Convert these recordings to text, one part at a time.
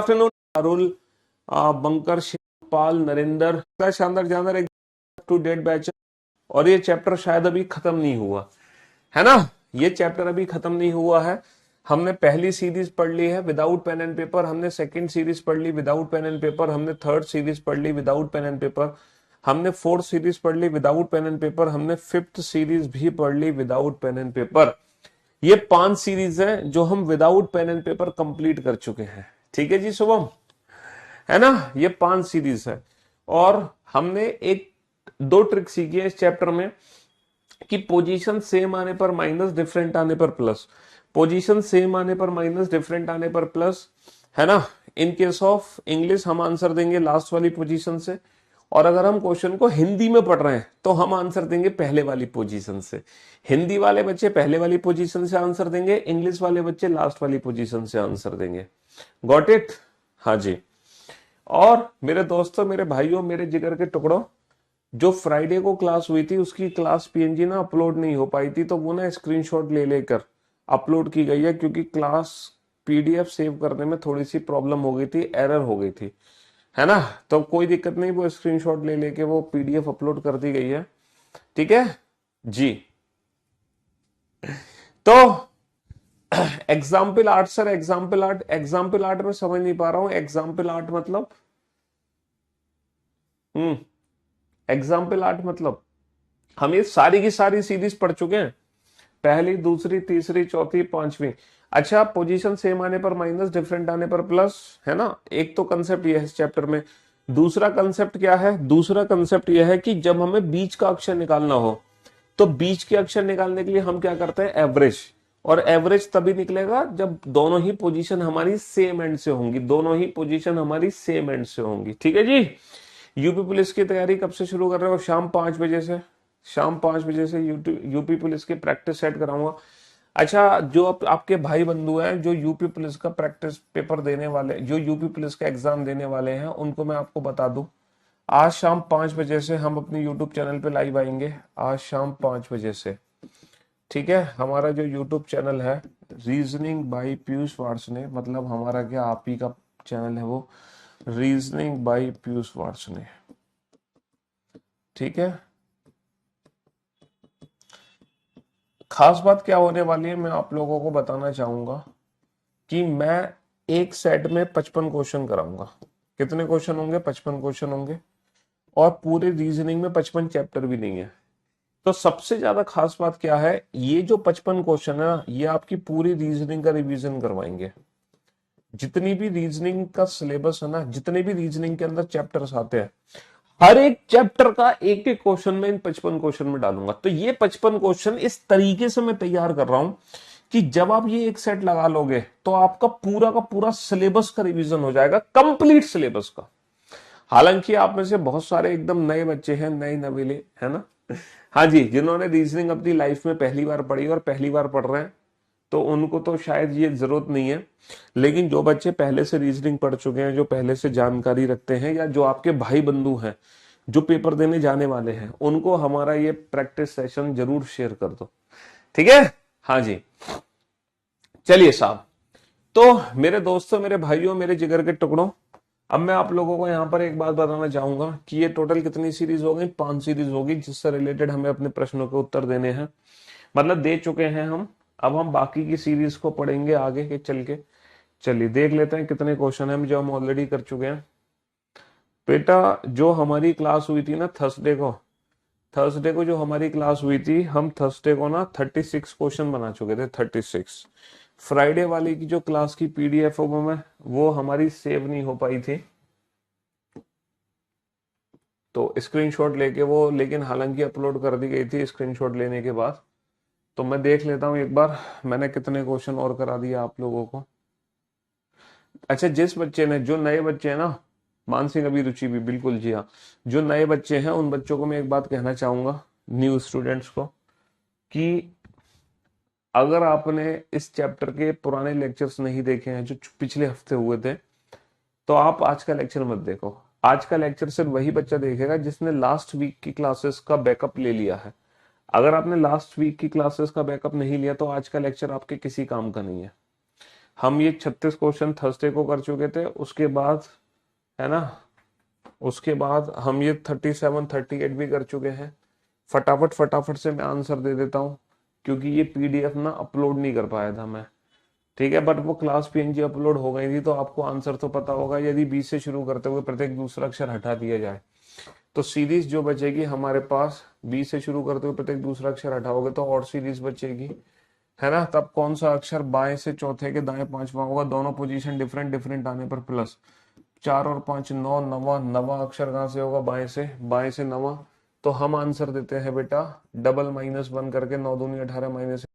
Afternoon Arul, bunker, Shivpal, Narendra, शानदार जानदार, एक टू डेट बैच। और ये चैप्टर शायद अभी खत्म नहीं हुआ है ना, ये चैप्टर अभी खत्म नहीं हुआ है। हमने पहली सीरीज पढ़ ली है विदाउट पेन एंड पेपर, हमने सेकंड सीरीज पढ़ ली विदाउट पेन एंड पेपर, हमने थर्ड सीरीज पढ़ ली विदाउट पेन एंड पेपर, हमने फोर्थ सीरीज पढ़ ली विदाउट पेन एंड पेपर, हमने फिफ्थ सीरीज भी पढ़ ली विदाउट पेन एंड पेपर। ये 5 सीरीज है जो हम without pen and paper complete कर चुके हैं। ठीक है जी शुभम, है ना, ये 5 सीरीज है। और हमने एक 2 ट्रिक सीखी है इस चैप्टर में कि पोजीशन सेम आने पर माइनस, डिफरेंट आने पर प्लस, पोजीशन सेम आने पर माइनस, डिफरेंट आने पर प्लस, है ना। इन केस ऑफ इंग्लिश हम आंसर देंगे लास्ट वाली पोजीशन से, और अगर हम क्वेश्चन को हिंदी में पढ़ रहे हैं तो हम आंसर देंगे पहले वाली पोजीशन से। हिंदी वाले बच्चे पहले वाली पोजीशन से आंसर देंगे, इंग्लिश वाले बच्चे लास्ट वाली पोजीशन से आंसर देंगे। Got it? हाँ जी। और मेरे दोस्तों, मेरे भाइयों, मेरे जिगर के टुकड़ों, जो फ्राइडे को क्लास हुई थी उसकी क्लास पीएनजी ना अपलोड नहीं हो पाई थी, तो वो ना स्क्रीनशॉट ले लेकर अपलोड की गई है, क्योंकि क्लास पीडीएफ सेव करने में थोड़ी सी प्रॉब्लम हो गई थी, एरर हो गई थी, है ना। तो कोई दिक्कत नहीं, वो स्क्रीनशॉट ले लेके वो पीडीएफ अपलोड कर दी गई है। ठीक है जी। तो example art sir, example art में समझ नहीं पा रहा हूं, एग्जाम्पल आर्ट मतलब एग्जाम्पल आर्ट मतलब हम ये सारी की सारी सीरीज पढ़ चुके हैं, पहली, दूसरी, तीसरी, चौथी, पांचवी। अच्छा, पोजीशन सेम आने पर माइनस, डिफरेंट आने पर प्लस, है ना। एक तो कंसेप्ट यह है इस चैप्टर में। दूसरा कंसेप्ट क्या है? दूसरा कंसेप्ट यह है कि जब हमें बीच का अक्षर निकालना हो तो बीच के अक्षर निकालने के लिए हम क्या करते हैं? एवरेज। और एवरेज तभी निकलेगा जब दोनों ही पोजीशन हमारी सेम एंड से होंगी, दोनों ही पोजीशन हमारी सेम एंड से होंगी। ठीक है जी। यूपी पुलिस की तैयारी कब से शुरू कर रहे हो? शाम 5 बजे से, शाम 5 बजे से यूपी पुलिस की प्रैक्टिस सेट कराऊंगा। अच्छा, जो आपके भाई बंधु हैं जो यूपी पुलिस का प्रैक्टिस पेपर देने वाले, जो यूपी पुलिस का एग्जाम देने वाले हैं, उनको मैं आपको बता दूं, आज शाम 5 बजे से हम अपने यूट्यूब चैनल पे लाइव आएंगे, आज शाम 5 बजे से। ठीक है, हमारा जो यूट्यूब चैनल है रीजनिंग बाय पीयूष वार्ष्णेय, मतलब हमारा क्या, आप ही का चैनल है वो, रीजनिंग बाय पीयूष वार्ष्णेय। ठीक है, खास बात क्या होने वाली है मैं आप लोगों को बताना चाहूंगा कि मैं एक सेट में 55 क्वेश्चन कराऊंगा। कितने क्वेश्चन होंगे? 55 क्वेश्चन होंगे। और पूरे रीजनिंग में 55 चैप्टर भी नहीं है। तो सबसे ज्यादा खास बात क्या है, ये जो 55 क्वेश्चन है ना, ये आपकी पूरी रीजनिंग का रिवीजन करवाएंगे। जितनी भी रीजनिंग का सिलेबस है ना, जितने भी रीजनिंग के अंदर चैप्टर्स आते हैं, हर एक चैप्टर का एक एक क्वेश्चन में इन 55 क्वेश्चन में डालूंगा। तो ये 55 क्वेश्चन इस तरीके से मैं तैयार कर रहा हूं कि जब आप ये एक सेट लगा लोगे तो आपका पूरा का पूरा सिलेबस का रिवीजन हो जाएगा, कंप्लीट सिलेबस का। हालांकि आप में से बहुत सारे एकदम नए बच्चे हैं, नए नवेले, है ना। हाँ जी, जिन्होंने रीजनिंग अपनी लाइफ में पहली बार पढ़ी और पहली बार पढ़ रहे हैं, तो उनको तो शायद ये जरूरत नहीं है। लेकिन जो बच्चे पहले से रीजनिंग पढ़ चुके हैं, जो पहले से जानकारी रखते हैं, या जो आपके भाई बंधु हैं जो पेपर देने जाने वाले हैं, उनको हमारा ये प्रैक्टिस सेशन जरूर शेयर कर दो। ठीक है, हाँ जी। चलिए साहब, तो मेरे दोस्तों, मेरे भाइयों, मेरे जिगर के टुकड़ों, अब मैं आप लोगों को यहाँ पर एक बात बताना चाहूंगा कि ये टोटल कितनी सीरीज हो गई? 5 सीरीज होगी, जिससे रिलेटेड हमें अपने प्रश्नों के उत्तर देने हैं, मतलब दे चुके हैं हम। अब हम बाकी की सीरीज को पढ़ेंगे आगे के चल के। चलिए देख लेते हैं कितने क्वेश्चन हैं जो हम ऑलरेडी कर चुके हैं। बेटा, जो हमारी क्लास हुई थी ना थर्सडे को जो हमारी क्लास हुई थी, हम थर्सडे को ना 36 क्वेश्चन बना चुके थे, 36। फ्राइडे वाली की जो क्लास की पीडीएफ वो हमारी सेव नहीं हो पाई थी, तो स्क्रीनशॉट लेके वो, लेकिन हालांकि अपलोड कर दी गई थी स्क्रीनशॉट लेने के बाद। तो मैं देख लेता हूं एक बार मैंने कितने क्वेश्चन और करा दिया आप लोगों को। अच्छा, जिस बच्चे ने, जो नए बच्चे हैं ना, मानसिंह अभी रुचि भी, बिल्कुल जी हाँ, जो नए बच्चे हैं उन बच्चों को मैं एक बात कहना चाहूंगा, न्यू स्टूडेंट्स को, कि अगर आपने इस चैप्टर के पुराने लेक्चर्स नहीं देखे हैं जो पिछले हफ्ते हुए थे, तो आप आज का लेक्चर मत देखो। आज का लेक्चर सिर्फ वही बच्चा देखेगा जिसने लास्ट वीक की क्लासेस का बैकअप ले लिया है। अगर आपने लास्ट वीक की क्लासेस का बैकअप नहीं लिया तो आज का लेक्चर आपके किसी काम का नहीं है। हम ये 36 क्वेश्चन थर्सडे को कर चुके थे, उसके बाद है ना, उसके बाद हम ये 37 38 भी कर चुके हैं। फटाफट फटाफट से मैं आंसर दे देता हूँ, क्योंकि ये पीडीएफ ना अपलोड नहीं कर पाया था मैं, ठीक है, बट वो क्लास पीएनजी अपलोड हो गई थी, तो आपको आंसर तो पता होगा। यदि 20 से शुरू करते हुए प्रत्येक दूसरा अक्षर हटा दिया जाए, तो सीरीज जो बचेगी हमारे पास, 20 से शुरू करते हुए प्रत्येक दूसरा अक्षर हटाओगे तो और सीरीज बचेगी, है ना। तब कौन सा अक्षर बाएं से चौथे के दाएं पांचवा होगा, दोनों पोजीशन डिफरेंट डिफरेंट आने पर प्लस 4 और 5 9, नवा, नवा अक्षर कहां से होगा, बाएं से नवा। तो हम आंसर देते हैं बेटा डबल -1 करके, 9 दूनी 18 minus.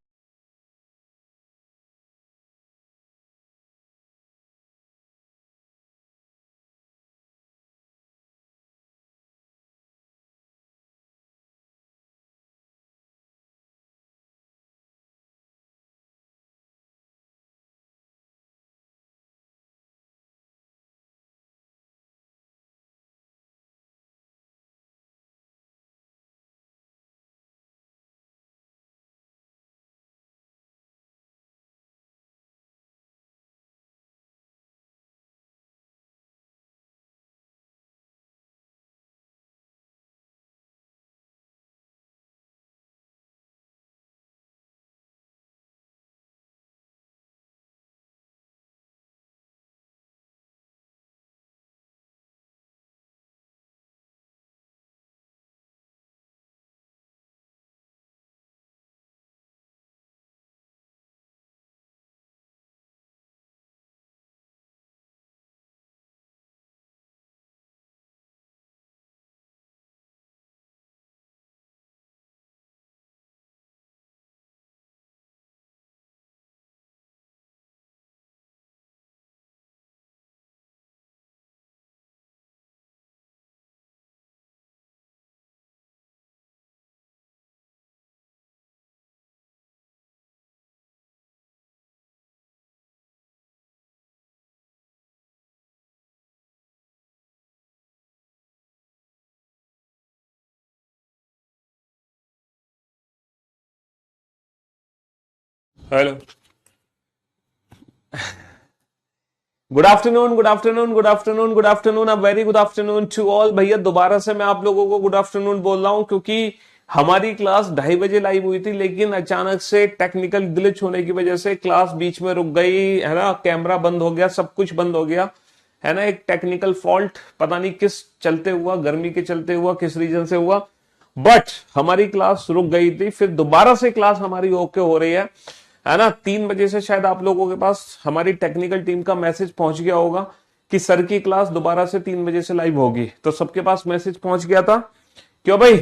Hello, good afternoon, good afternoon, good afternoon, good afternoon, a very good afternoon to all. भैया दोबारा से मैं आप लोगों को गुड आफ्टरनून बोल रहा हूं, क्योंकि हमारी क्लास 2:30 बजे लाइव हुई थी, लेकिन अचानक से टेक्निकल ग्लिच होने की वजह से क्लास बीच में रुक गई, है ना, कैमरा बंद हो गया, सब कुछ बंद हो गया, है ना, एक टेक्निकल फॉल्ट, पता नहीं किस चलते हुआ, गर्मी के चलते हुआ, किस रीजन से हुआ, बट हमारी क्लास रुक गई थी। फिर दोबारा से क्लास हमारी ओके हो रही है ना। 3 बजे से शायद आप लोगों के पास हमारी टेक्निकल टीम का मैसेज पहुंच गया होगा कि सर की क्लास दोबारा से 3 बजे से लाइव होगी, तो सबके पास मैसेज पहुंच गया था, क्यों भाई?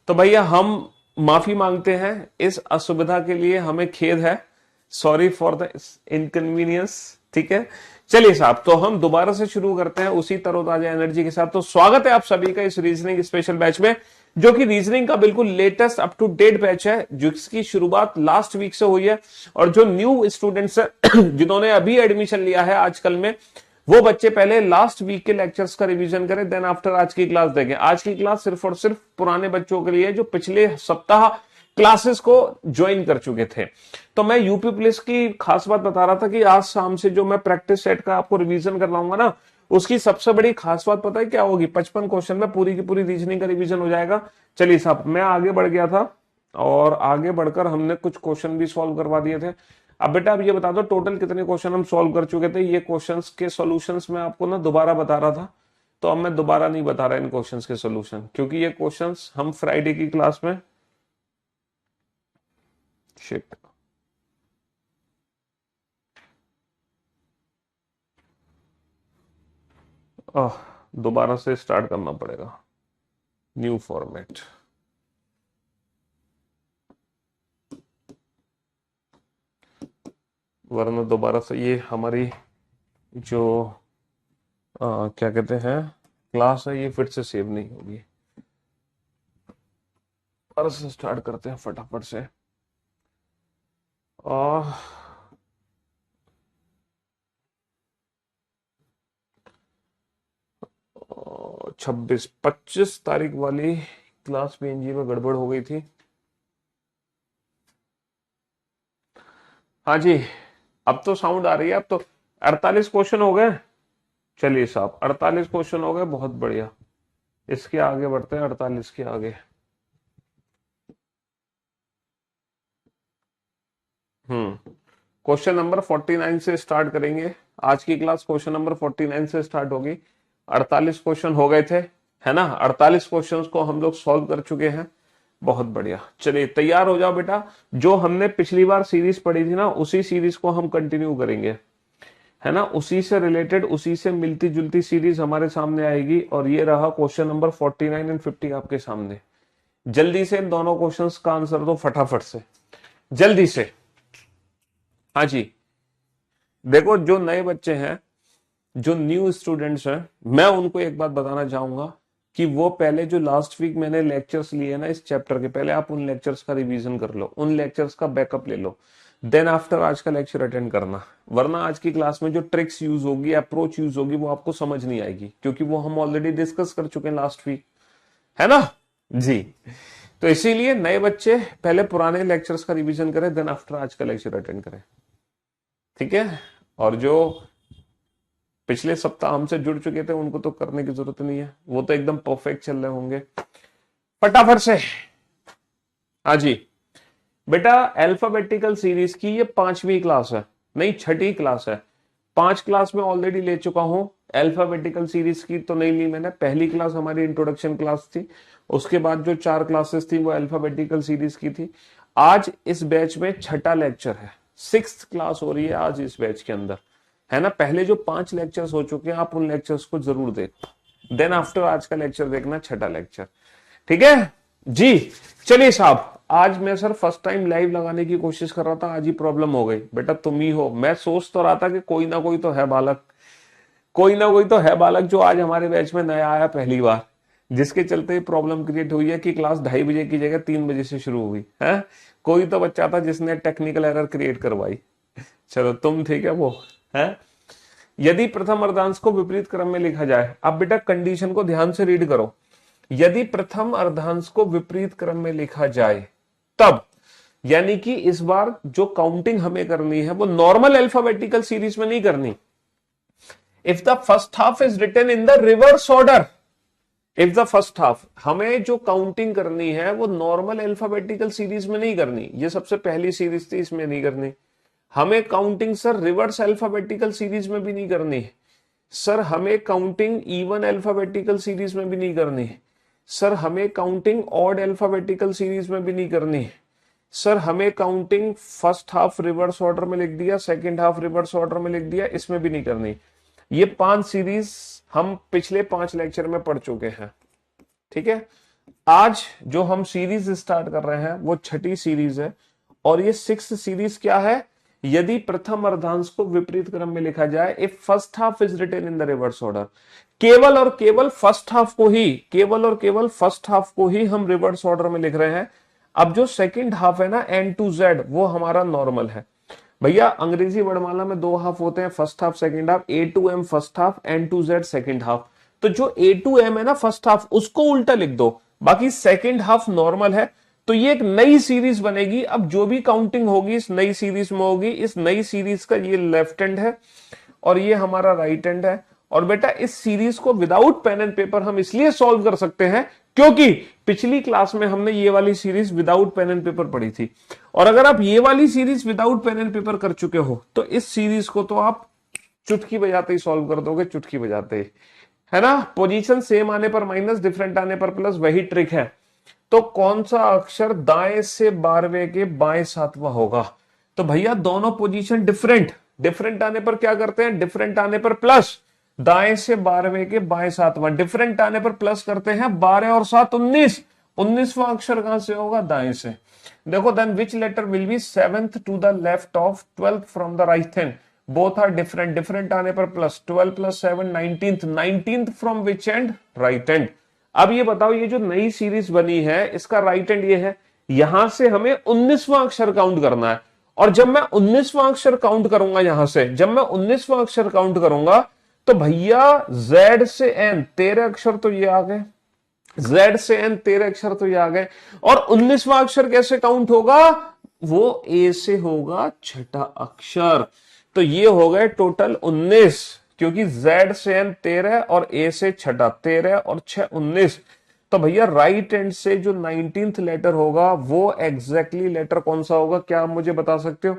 तो भैया हम माफी मांगते हैं इस असुविधा के लिए, हमें खेद है, सॉरी फॉर द इनकन्वीनियंस, ठीक है। चलिए साहब, तो हम दोबारा से शुरू करते हैं उसी तरोताजा एनर्जी के साथ। तो स्वागत है आप सभी का इस रीजनिंग स्पेशल बैच में, जो कि रीजनिंग का बिल्कुल latest up to date batch है, जिसकी शुरुआत लास्ट वीक से हुई है। और जो न्यू स्टूडेंट्स है जिन्होंने अभी एडमिशन लिया है आजकल में, वो बच्चे पहले लास्ट वीक के लेक्चर्स का रिवीजन करें, देन आफ्टर आज की क्लास देखें। आज की क्लास सिर्फ और सिर्फ पुराने बच्चों के लिए जो पिछले सप्ताह क्लासेस को ज्वाइन कर चुके थे। तो मैं यूपी पुलिस की खास बात बता रहा था कि आज शाम से जो मैं प्रैक्टिस सेट का आपको रिवीजन करवाऊंगा ना, उसकी सबसे बड़ी खास बात पता है क्या होगी? 55 क्वेश्चन में पूरी की पूरी रीजनिंग का रिवीजन हो जाएगा। चलिए साहब, मैं आगे बढ़ गया था और आगे बढ़कर हमने कुछ क्वेश्चन भी सॉल्व करवा दिए थे। अब बेटा, अब ये बता दो टोटल कितने क्वेश्चन हम सॉल्व कर चुके थे। ये क्वेश्चंस के सॉल्यूशंस मैं आपको ना दोबारा बता रहा था, तो अब मैं दोबारा नहीं बता रहा इन क्वेश्चंस के सॉल्यूशन, क्योंकि ये क्वेश्चंस हम फ्राइडे की क्लास में, शिट, दोबारा से स्टार्ट करना पड़ेगा, न्यू फॉर्मेट। वरना दोबारा से ये हमारी जो क्या कहते हैं क्लास है, ये फिर से सेव नहीं होगी। दोबारा से स्टार्ट करते हैं फटाफट से। आ, 25 तारीख वाली क्लास पीएनजी में गड़बड़ हो गई थी। हाँ जी, अब तो साउंड आ रही है। अब तो 48 क्वेश्चन हो गए। चलिए साहब 48 क्वेश्चन हो गए, बहुत बढ़िया। इसके आगे बढ़ते हैं, 48 के आगे। क्वेश्चन नंबर 49 से स्टार्ट करेंगे। आज की क्लास क्वेश्चन नंबर 49 से स्टार्ट होगी। 48 क्वेश्चन हो गए थे, है ना। 48 क्वेश्चंस को हम लोग सॉल्व कर चुके हैं। बहुत बढ़िया, चलिए तैयार हो जाओ बेटा। जो हमने पिछली बार सीरीज पढ़ी थी ना, उसी सीरीज को हम कंटिन्यू करेंगे, है ना। उसी से रिलेटेड, उसी से मिलती जुलती सीरीज हमारे सामने आएगी। और ये रहा क्वेश्चन नंबर 49 एंड 50 आपके सामने। जल्दी से इन दोनों क्वेश्चंस का आंसर दो फटाफट से, जल्दी से। हाँ जी, देखो जो नए बच्चे हैं, जो न्यू स्टूडेंट्स हैं, मैं उनको एक बात बताना चाहूंगा कि वो पहले जो लास्ट वीक मैंने लेक्चर्स लिए ना इस चैप्टर के, पहले आप उन लेक्चर्स का रिवीजन कर लो, उन लेक्चर्स का बैकअप ले लो, देन आफ्टर आज का लेक्चर अटेंड करना। वरना आज की क्लास में जो ट्रिक्स यूज होगी, अप्रोच यूज होगी, वो आपको समझ नहीं आएगी, क्योंकि वो हम ऑलरेडी डिस्कस कर चुके हैं लास्ट वीक, है ना जी। तो इसीलिए नए बच्चे पहले पुराने लेक्चर्स का रिवीजन करें, देन आफ्टर आज का लेक्चर अटेंड करें, ठीक है। और जो पिछले सप्ताह हमसे जुड़ चुके थे उनको तो करने की जरूरत नहीं है, वो तो एकदम परफेक्ट चल रहे होंगे। फटाफट से। हाँ जी बेटा, अल्फाबेटिकल सीरीज की ये 5वीं क्लास है, नहीं 6ठी क्लास है। 5 क्लास में ऑलरेडी ले चुका हूं। अल्फाबेटिकल सीरीज की तो नहीं ली मैंने, पहली क्लास हमारी इंट्रोडक्शन क्लास थी, उसके बाद जो 4 क्लासेस थी वो अल्फाबेटिकल सीरीज की थी। आज इस बैच में 6ठा लेक्चर है, 6th क्लास हो रही है आज इस बैच के अंदर, है ना। पहले जो 5 लेक्चर्स हो चुके हैं, आप उन लेक्चर्स को जरूर देखो, देन आफ्टर आज का लेक्चर देखना, 6ठा लेक्चर, ठीक है जी। चलिए साहब, आज मैं सर फर्स्ट टाइम लाइव लगाने की कोशिश कर रहा था, आज ही प्रॉब्लम हो गई। बेटा तुम ही हो, मैं सोच तो रहा था कि कोई ना कोई तो है बालक, कोई ना कोई तो है बालक जो आज हमारे बैच में नया आया पहली बार, जिसके चलते प्रॉब्लम क्रिएट हुई है कि क्लास 2:30 की जगह 3 बजे से शुरू हुई है। कोई तो बच्चा था जिसने टेक्निकल एरर क्रिएट करवाई। चलो तुम थे क्या वो, है। यदि प्रथम अर्धांश को विपरीत क्रम में लिखा जाए, अब बेटा कंडीशन को ध्यान से रीड करो। यदि प्रथम अर्धांश को विपरीत क्रम में लिखा जाए तब, यानी कि इस बार जो काउंटिंग हमें करनी है वो नॉर्मल अल्फाबेटिकल सीरीज में नहीं करनी। If the first half is written in the reverse order, if the first half, हमें जो काउंटिंग करनी है वो नॉर्मल अल्फाबेटिकल सीरीज में नहीं करनी, ये सबसे पहली सीरीज थी, इसमें नहीं करनी। हमें counting sir reverse alphabetical series में भी नहीं करनी है सर, हमें काउंटिंग इवन अल्फाबेटिकल सीरीज में भी नहीं करनी है सर, हमें काउंटिंग ऑड अल्फाबेटिकल सीरीज में भी नहीं करनी है सर, हमें counting first half reverse order में लिख दिया, सेकंड हाफ रिवर्स ऑर्डर में लिख दिया, इसमें भी नहीं करनी। ये 5 सीरीज हम पिछले 5 लेक्चर में पढ़ चुके हैं, ठीक है। आज जो हम सीरीज स्टार्ट कर रहे हैं वो 6ठी सीरीज है, और ये 6th सीरीज क्या है, यदि प्रथम अर्धांश को विपरीत क्रम में लिखा जाए, if first half is written in the reverse order. केवल और केवल फर्स्ट हाफ को ही, केवल और केवल फर्स्ट हाफ को ही हम रिवर्स ऑर्डर में लिख रहे हैं। अब जो सेकंड हाफ है ना N to Z, वो हमारा नॉर्मल है। भैया अंग्रेजी वर्णमाला में 2 हाफ होते हैं, first half second half, A to M first half, N to Z second half. तो जो A to M है ना फर्स्ट हाफ, उसको उल्टा लिख दो, बाकी सेकंड हाफ नॉर्मल है। तो ये एक नई सीरीज बनेगी। अब जो भी काउंटिंग होगी इस नई सीरीज में होगी। इस नई सीरीज का ये लेफ्ट हैंड है और ये हमारा राइट हैंड है। और बेटा इस सीरीज को विदाउट पेन एंड पेपर हम इसलिए सॉल्व कर सकते हैं क्योंकि पिछली क्लास में हमने ये वाली series without pen and paper पढ़ी थी। और अगर आप ये वाली series without pen and paper कर चुके हो तो इस सीरीज को तो आप चुटकी बजाते ही सॉल्व कर दोगे, चुटकी बजाते ही, है ना। पोजीशन सेम आने पर माइनस, डिफरेंट आने पर प्लस, वही ट्रिक है। तो कौन सा अक्षर दाएं से 12वें के बाएं 7वां होगा? तो भैया दोनों पोजीशन डिफरेंट, डिफरेंट आने पर क्या करते हैं, डिफरेंट आने पर प्लस, दाएं से 12वें के बाएं 7वां, डिफरेंट आने पर प्लस करते हैं, 12 और 7 19, 19वां अक्षर कहां से होगा, दाएं से। देखो then which letter will be 7th to the left of 12th from the right hand, both are different, different आने पर plus, 12 + 7 19th, 19th from which end, right hand. अब ये बताओ ये जो नई सीरीज बनी है इसका राइट हैंड ये है, यहां से हमें 19वां अक्षर काउंट करना है। और जब मैं 19वां अक्षर काउंट करूंगा, यहां से जब मैं 19वां अक्षर काउंट करूंगा तो भैया Z से N 13 अक्षर तो ये आ गए, Z से N 13 अक्षर तो ये आ गए। और 19वां अक्षर कैसे काउंट होगा, वो A से होगा छठा अक्षर। तो ये हो गए टोटल 19, क्योंकि Z से N 13 और A से छठा 13 और 6 19। तो भैया राइट हैंड से जो 19th लेटर होगा वो एग्जैक्टली लेटर कौन सा होगा, क्या आप मुझे बता सकते हो?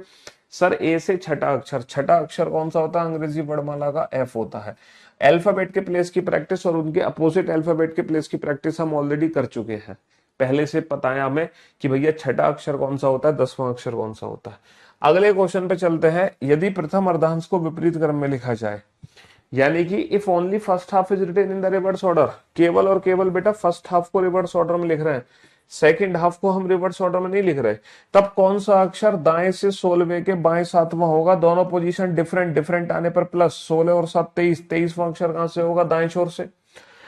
सर ए से छठा अक्षर कौन सा होता है अंग्रेजी वर्णमाला का? एफ होता है। अल्फाबेट के प्लेस की प्रैक्टिस और उनके अपोजिट अल्फाबेट के प्लेस की प्रैक्टिस हम ऑलरेडी कर चुके हैं, पहले से पता है हमें कि भैया छठा अक्षर कौन सा होता है, 10वां अक्षर कौन सा होता है। अगले क्वेश्चन पे चलते हैं। यदि प्रथम अर्धांश को विपरीत क्रम में लिखा जाए, यानी कि if only first half is written in the reverse order, केवल और केवल बेटा फर्स्ट हाफ को रिवर्स ऑर्डर में लिख रहे हैं, सेकंड हाफ को हम रिवर्स ऑर्डर में नहीं लिख रहे, तब कौन सा अक्षर दाएं से 16वें के बाएं 7वां होगा? दोनों पोजीशन डिफरेंट डिफरेंट आने पर प्लस 16 और 7 23, 23वां अक्षर कहां से होगा? दाएं छोर से।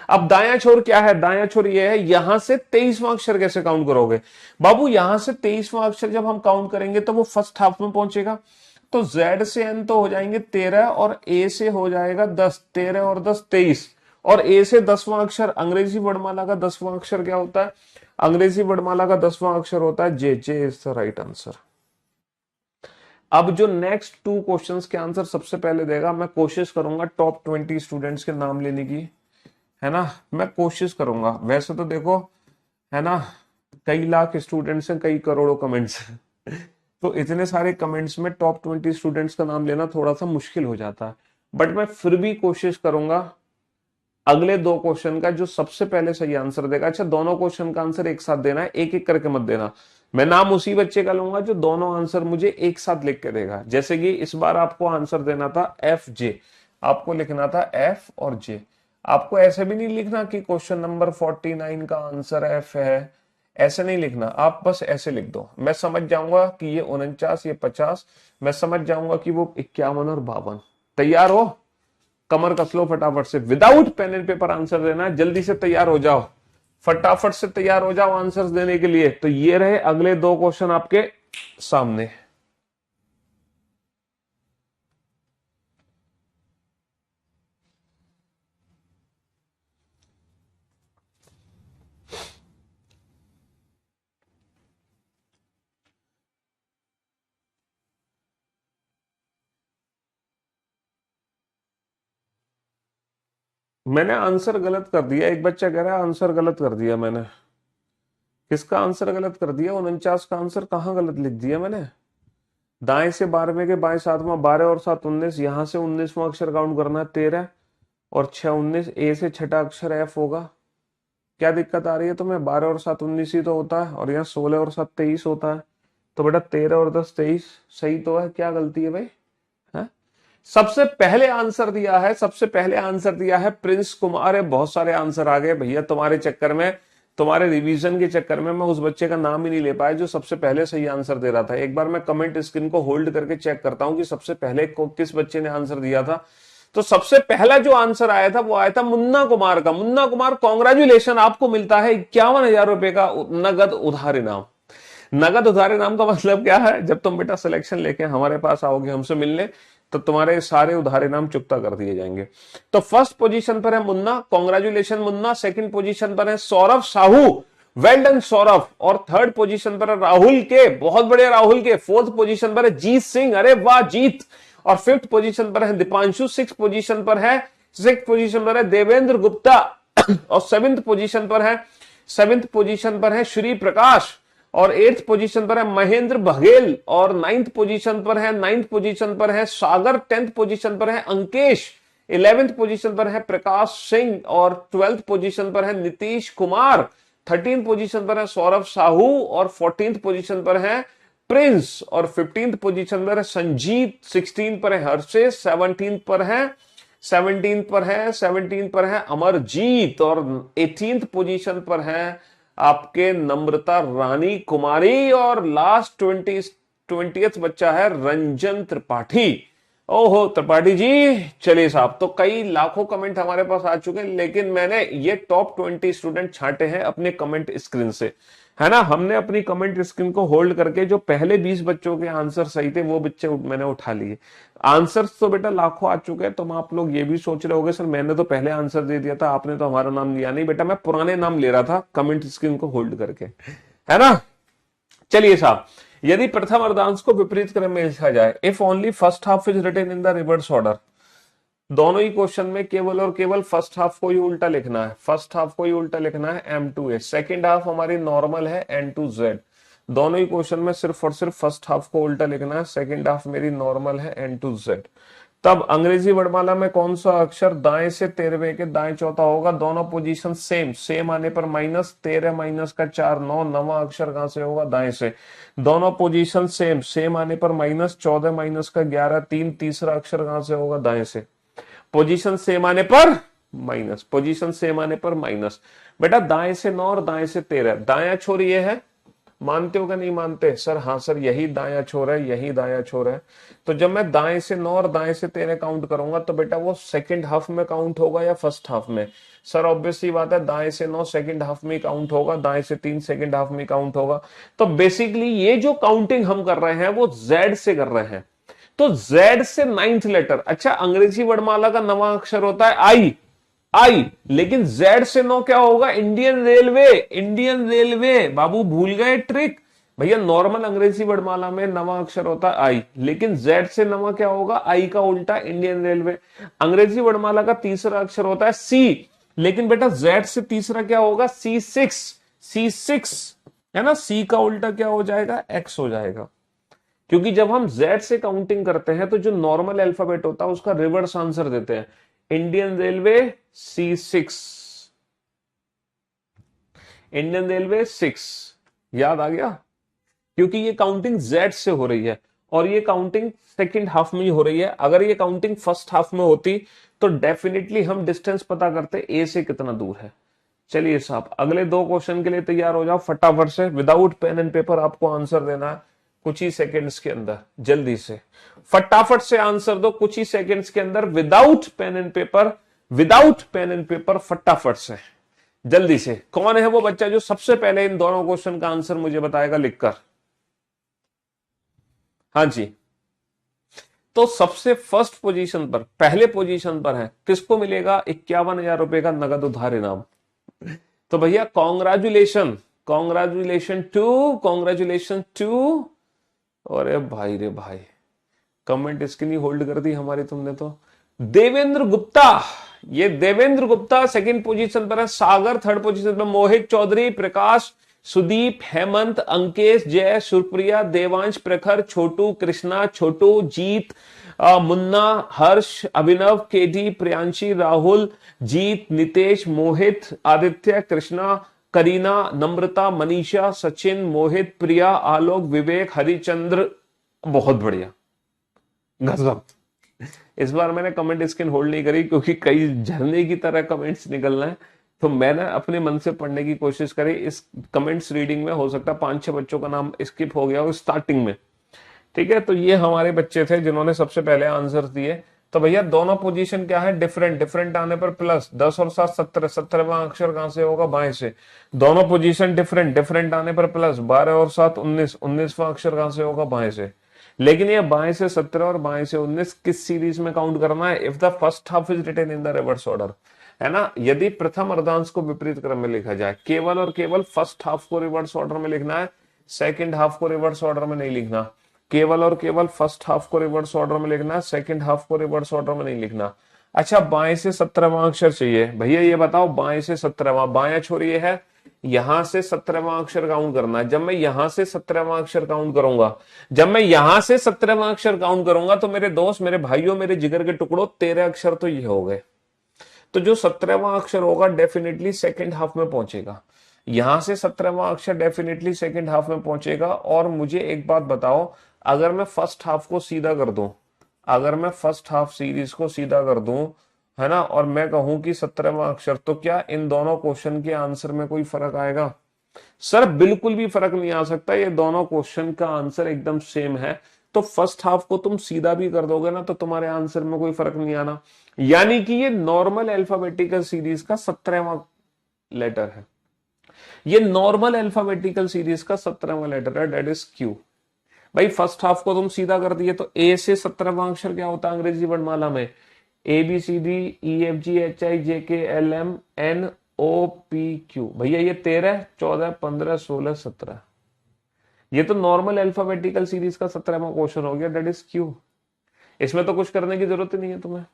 अब दायां छोर क्या है? दायां छोर ये है, यहां से 23वां अक्षर कैसे काउंट करोगे बाबू? यहां से 23वां अक्षर जब हम काउंट करेंगे तो वो फर्स्ट हाफ में पहुंचेगा। तो Z से N तो हो जाएंगे 13 और A से हो जाएगा 10, 13 और 10 23, और A से 10वां अक्षर अंग्रेजी वर्णमाला का 10वां अक्षर क्या होता है? अंग्रेजी वर्णमाला का 10वां अक्षर होता है J। J is the right answer. अब जो नेक्स्ट 2 क्वेश्चंस के आंसर सबसे पहले देगा, मैं कोशिश करूंगा टॉप 20 स्टूडेंट्स के नाम लेने की, है ना, मैं कोशिश करूंगा। वैसे तो देखो, है ना, कई लाख स्टूडेंट्स हैं, कई करोड़ों कमेंट्स हैं तो इतने सारे कमेंट्स में टॉप 20 स्टूडेंट्स का नाम लेना थोड़ा सा मुश्किल हो जाता है, बट मैं फिर भी कोशिश करूंगा अगले 2 क्वेश्चन का जो सबसे पहले सही आंसर देगा। अच्छा, दोनों क्वेश्चन का आंसर एक साथ देना है, एक एक करके मत देना। मैं नाम उसी बच्चे का लूंगा जो दोनों आंसर मुझे एक साथ लिख के देगा। जैसे कि इस बार आपको आंसर देना था FJ, आपको लिखना था F और J। आपको ऐसे भी नहीं लिखना कि क्वेश्चन नंबर 49 का आंसर F है, ऐसे नहीं लिखना, आप बस ऐसे लिख दो। मैं समझ जाऊंगा कि ये 49, ये 50, मैं समझ जाऊंगा कि वो 51 और 52। तैयार हो? कमर कस लो फटाफट से, without pen and paper answer देना है। जल्दी से तैयार हो जाओ, फटाफट से तैयार हो जाओ आंसर्स देने के लिए। तो ये रहे अगले 2 क्वेश्चन आपके सामने। मैंने आंसर गलत कर दिया, एक बच्चा कह रहा है आंसर गलत कर दिया मैंने। किसका आंसर गलत कर दिया? 49 का आंसर कहां गलत लिख दिया मैंने? दाएं से 12वें के बाएं 7वां, 12 और 7 19, यहां से 19वां अक्षर काउंट करना है 13 और 6 19, ए से छठा अक्षर F होगा। क्या दिक्कत आ रही है तुम्हें? 12 और 7 19 ही तो होता है, और यहाँ 16 और 7 23 होता है। तो बेटा 13 और 10 23 सही तो है, क्या गलती है भाई? है? सबसे पहले आंसर दिया है, सबसे पहले आंसर दिया है प्रिंस कुमार है। बहुत सारे आंसर आ गए भैया तुम्हारे चक्कर में, तुम्हारे रिवीजन के चक्कर में मैं उस बच्चे का नाम ही नहीं ले पाया जो सबसे पहले सही आंसर दे रहा था। एक बार मैं कमेंट स्क्रीन को होल्ड करके चेक करता हूं कि सबसे पहले को किस बच्चे ने आंसर दिया था। तो सबसे पहला जो आंसर आया था वो आया था मुन्ना कुमार का। मुन्ना कुमार, कॉन्ग्रेचुलेशन, आपको मिलता है 51,000 रुपए का नगद उधार इनाम। नगद उधार इनाम का मतलब क्या है? जब तुम बेटा सिलेक्शन लेके हमारे पास आओगे हमसे मिलने, तो तुम्हारे सारे उधार इनाम चुकता कर दिए जाएंगे। तो फर्स्ट पोजीशन पर है Munna, congratulation Munna. Second position पर है सौरभ साहू, वेल डन सौरभ। और थर्ड पोजीशन पर है राहुल के, बहुत बढ़िया राहुल के। फोर्थ पोजीशन पर है जीत सिंह, अरे वाह जीत। और फिफ्थ पोजीशन पर है दीपांशु। सिक्स पोजीशन पर है देवेंद्र गुप्ता। और सेवेंथ पोजीशन पर है श्री प्रकाश। और 8th पोजीशन पर है महेंद्र बघेल। और 9th पोजीशन पर है सागर। 10th पोजीशन पर है अंकेश। 11th पोजीशन पर है प्रकाश सिंह। और 12th पोजीशन पर है नीतीश कुमार। 13th पोजीशन पर है सौरभ साहू। और 14th पोजीशन पर है प्रिंस। और 15th पोजीशन पर है संजीत। 16 पर है हर्षेश। 17 पर है अमरजीत। और 18th पोजीशन पर है आपके नम्रता रानी कुमारी। और लास्ट 20th बच्चा है रंजन त्रिपाठी। ओहो त्रिपाठी जी, चलिए साहब। तो कई लाखों कमेंट हमारे पास आ चुके हैं, लेकिन मैंने ये टॉप 20 स्टूडेंट छांटे हैं अपने कमेंट स्क्रीन से, है ना। हमने अपनी कमेंट स्क्रीन को होल्ड करके जो पहले 20 बच्चों के आंसर सही थे वो बच्चे मैंने उठा लिए। आंसर्स तो बेटा लाखों आ चुके हैं। तुम आप लोग ये भी सोच रहे होगे सर मैंने तो पहले आंसर दे दिया था, आपने तो हमारा नाम लिया नहीं। बेटा मैं पुराने नाम ले रहा था कमेंट स्क्रीन को होल्ड करके, है ना। चलिए साहब, यदि प्रथम अर्धांश को विपरीत क्रम में लिखा जाए, if only first half is written in the reverse order, दोनों ही क्वेश्चन में केवल और केवल फर्स्ट हाफ को ही उल्टा लिखना है, फर्स्ट हाफ को ही उल्टा लिखना है M2A, सेकेंड हाफ हमारी नॉर्मल है N2Z, दोनों ही क्वेश्चन में सिर्फ और सिर्फ फर्स्ट हाफ को उल्टा लिखना है, सेकेंड हाफ मेरी नॉर्मल है N2Z। तब अंग्रेजी वर्णमाला में कौन सा अक्षर दाएं से 13वें के दाएं चौथा होगा? दोनों पोजीशन सेम, सेम आने पर माइनस, 13 माइनस का 4 9, नवा अक्षर कहां से होगा? दाएं से। दोनों पोजीशन सेम, सेम आने पर माइनस, 14 माइनस का 11 3, तीसरा अक्षर कहां से होगा? दाएं से। पोजीशन सेम आने पर माइनस, पोजीशन सेम आने पर माइनस। बेटा दाएं से 9 और दाएं से 13, दाया छोर ये है, मानते हो क्या नहीं मानते? सर हाँ सर, यही दाया छोर है, यही दाया छोर है। तो जब मैं दाएं से 9 और दाएं से 13 काउंट करूंगा तो बेटा वो सेकंड हाफ में काउंट होगा या फर्स्ट हाफ में? सर ऑब्वियसली बात है, दाएं से 9 सेकंड हाफ में काउंट होगा, दाएं से 3 सेकंड हाफ में काउंट होगा। तो बेसिकली ये जो काउंटिंग हम कर रहे हैं वो जेड से कर रहे हैं। तो जेड से 9th लेटर, अच्छा अंग्रेजी वर्णमाला का नवा अक्षर होता है आई, आई, लेकिन जेड से 9 क्या होगा? Indian railway, Indian railway. बाबू भूल गए ट्रिक? भैया नॉर्मल अंग्रेजी वर्णमाला में नवा अक्षर होता है आई, लेकिन जेड से नवा क्या होगा? आई का उल्टा इंडियन रेलवे। अंग्रेजी वर्णमाला का तीसरा अक्षर होता है सी, लेकिन बेटा जेड से तीसरा क्या होगा? C6, C6 है ना, सी का उल्टा क्या हो जाएगा? एक्स हो जाएगा। क्योंकि जब हम जेड से काउंटिंग करते हैं तो जो नॉर्मल अल्फाबेट होता है उसका रिवर्स आंसर देते हैं। Indian railway C6, Indian railway 6, याद आ गया? क्योंकि ये काउंटिंग जेड से हो रही है और ये काउंटिंग सेकंड हाफ में ही हो रही है। अगर ये काउंटिंग फर्स्ट हाफ में होती तो डेफिनेटली हम डिस्टेंस पता करते ए से कितना दूर है। चलिए साहब, अगले दो क्वेश्चन के लिए तैयार हो जाओ फटाफट से, विदाउट पेन एंड पेपर आपको आंसर देना है कुछ ही सेकंड्स के अंदर। जल्दी से फटाफट से आंसर दो कुछ ही सेकंड्स के अंदर, without pen and paper, without pen and paper, फटाफट से जल्दी से। कौन है वो बच्चा जो सबसे पहले इन दोनों क्वेश्चन का आंसर मुझे बताएगा लिखकर? हाँ जी, तो सबसे फर्स्ट पोजीशन पर, पहले पोजीशन पर है, किसको मिलेगा 51,000 रुपए का नगद उधार इनाम? तो भैया congratulation, congratulation to, congratulation to. अरे भाई रे भाई, कमेंट इसकी नहीं होल्ड कर दी हमारी तुमने तो। देवेंद्र गुप्ता, ये देवेंद्र गुप्ता सेकंड पोजीशन पर है, सागर थर्ड पोजीशन पर, मोहित चौधरी, प्रकाश, सुदीप, हेमंत, अंकेश, जय, सुरप्रिया, देवांश, प्रखर, छोटू, कृष्णा, छोटू, जीत, मुन्ना, हर्ष, अभिनव, केडी, प्रियांशी, राहुल, जीत, नितेश, मोहित, आदित्य, कृष्णा, करीना, नम्रता, मनीषा, सचिन, मोहित, प्रिया, आलोक, विवेक, हरिचंद्र। बहुत बढ़िया, गजब। इस बार मैंने कमेंट स्क्रीन होल्ड नहीं करी क्योंकि कई झरने की तरह कमेंट्स निकल रहे हैं, तो मैंने अपने मन से पढ़ने की कोशिश करी। इस कमेंट्स रीडिंग में हो सकता है 5-6 बच्चों का नाम स्किप हो गया हो स्टार्टिंग में, ठीक है? तो ये हमारे बच्चे थे जिन्होंने सबसे पहले आंसर दिए। तो भैया दोनों पोजीशन क्या है? डिफरेंट, डिफरेंट आने पर प्लस, 10 और 7 17, 17वां अक्षर कहां से होगा? बाएं से। दोनों पोजीशन डिफरेंट, डिफरेंट आने पर प्लस, 12 और 7 19, 19वां अक्षर कहां से होगा? बाएं से। लेकिन ये बाएं से 17 और बाएं से 19 किस सीरीज में काउंट करना है? If the first half is written in the reverse order, है ना? यदि प्रथम अर्धांश को विपरीत क्रम में लिखा जाए, केवल और केवल फर्स्ट हाफ को रिवर्स ऑर्डर में लिखना है, सेकंड हाफ को रिवर्स ऑर्डर में नहीं लिखना। केवल और केवल फर्स्ट हाफ को रिवर्स ऑर्डर में लिखना है, सेकंड हाफ को रिवर्स ऑर्डर में नहीं लिखना। अच्छा, बाएं से 17वां अक्षर चाहिए भैया, ये बताओ बाएं से 17वां, बाया छोर ये है, यहां से 17वां अक्षर काउंट करना है। जब मैं यहां से 17वां अक्षर काउंट करूंगा, जब मैं यहां से 17वां अक्षर काउंट करूंगा तो मेरे दोस्त, मेरे भाइयों, मेरे जिगर के टुकड़ों, 13 अक्षर तो ये हो गए। तो जो 17वां अक्षर होगा डेफिनेटली सेकंड हाफ में पहुंचेगा, यहां से 17वां अक्षर डेफिनेटली सेकंड हाफ में पहुंचेगा। और मुझे एक बात बताओ, अगर मैं फर्स्ट हाफ को सीधा कर दूं, अगर मैं फर्स्ट हाफ सीरीज को सीधा कर दूं, है ना, और मैं कहूं कि 17वां अक्षर, तो क्या इन दोनों क्वेश्चन के आंसर में कोई फर्क आएगा? सर बिल्कुल भी फर्क नहीं आ सकता, ये दोनों क्वेश्चन का आंसर एकदम सेम है। तो फर्स्ट हाफ को तुम सीधा भी कर दोगे ना तो तुम्हारे आंसर में कोई फर्क नहीं आना। यानी कि ये नॉर्मल अल्फाबेटिकल सीरीज का 17वां लेटर है, ये नॉर्मल अल्फाबेटिकल सीरीज का 17वां लेटर है, डेट इज क्यू। भाई फर्स्ट हाफ को तुम सीधा कर दिए तो ए से 17वां अक्षर क्या होता है अंग्रेजी वर्णमाला में? ABCDEFGHIJKLMNOPQ। भैया ये 13, 14, 15, 16, 17, ये तो नॉर्मल अल्फाबेटिकल सीरीज का 17वां क्वेश्चन हो गया, दैट इज क्यू। इसमें तो कुछ करने की जरूरत ही नहीं है तुम्हें।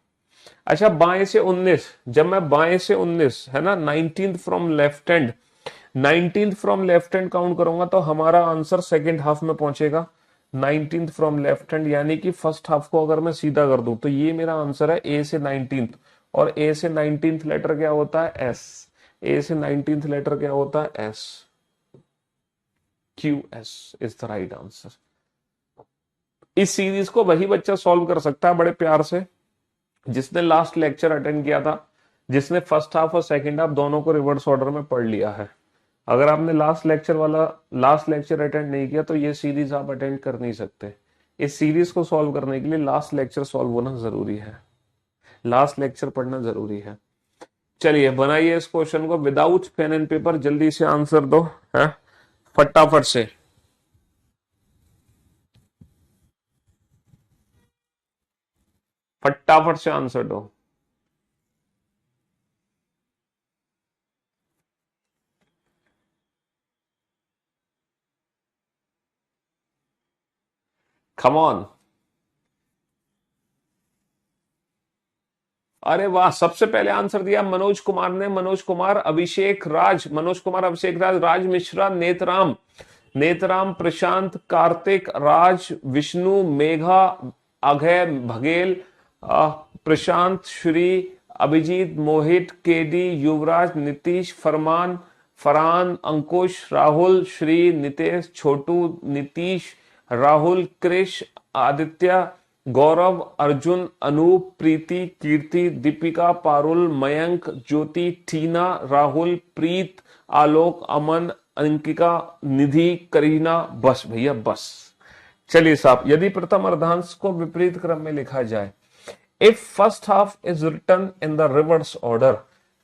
अच्छा, बाएं से 19, जब मैं बाएं से 19 है ना, 19th from left hand, 19th from left hand count करूंगा तो हमारा आंसर सेकंड हाफ में पहुंचेगा। 19th फ्रॉम लेफ्ट हैंड यानी कि फर्स्ट हाफ को अगर मैं सीधा कर दूं तो ये मेरा आंसर है ए से 19th। और ए से 19th लेटर क्या होता है? एस। ए से 19th लेटर क्या होता है? S. Q S is the right answer. इस सीरीज को वही बच्चा सॉल्व कर सकता है बड़े प्यार से जिसने लास्ट लेक्चर अटेंड किया था, जिसने फर्स्ट हाफ और सेकंड हाफ दोनों को रिवर्स ऑर्डर में पढ़ लिया है। अगर आपने लास्ट लेक्चर अटेंड नहीं किया तो ये सीरीज आप अटेंड कर नहीं सकते। इस सीरीज को सॉल्व करने के लिए लास्ट लेक्चर सॉल्व होना जरूरी है, लास्ट लेक्चर पढ़ना जरूरी है। चलिए बनाइए इस क्वेश्चन को विदाउट पेन एंड पेपर, जल्दी से आंसर दो है, फटाफट से। फटाफट से आंसर दो। Come on. अरे वाह, सबसे पहले आंसर दिया मनोज कुमार ने। मनोज कुमार, अभिषेक राज, मनोज कुमार, अभिषेक राज, राज मिश्रा, नेतराम, नेतराम, प्रशांत, कार्तिक, राज, विष्णु, मेघा, अघय, भगेल, प्रशांत, श्री, अभिजीत, मोहित, केडी, युवराज, नीतीश, फरमान, फरहान, अंकुश, राहुल, श्री, नितेश, छोटू, नीतीश, राहुल, कृष, आदित्य, गौरव, अर्जुन, अनूप, प्रीति, कीर्ति, दीपिका, पारुल, मयंक, ज्योति, टीना, राहुल, प्रीत, आलोक, अमन, अंकिका, निधि, करीना। बस भैया बस। चलिए साहब, यदि प्रथम अर्धांश को विपरीत क्रम में लिखा जाए, if first half is written in the reverse order,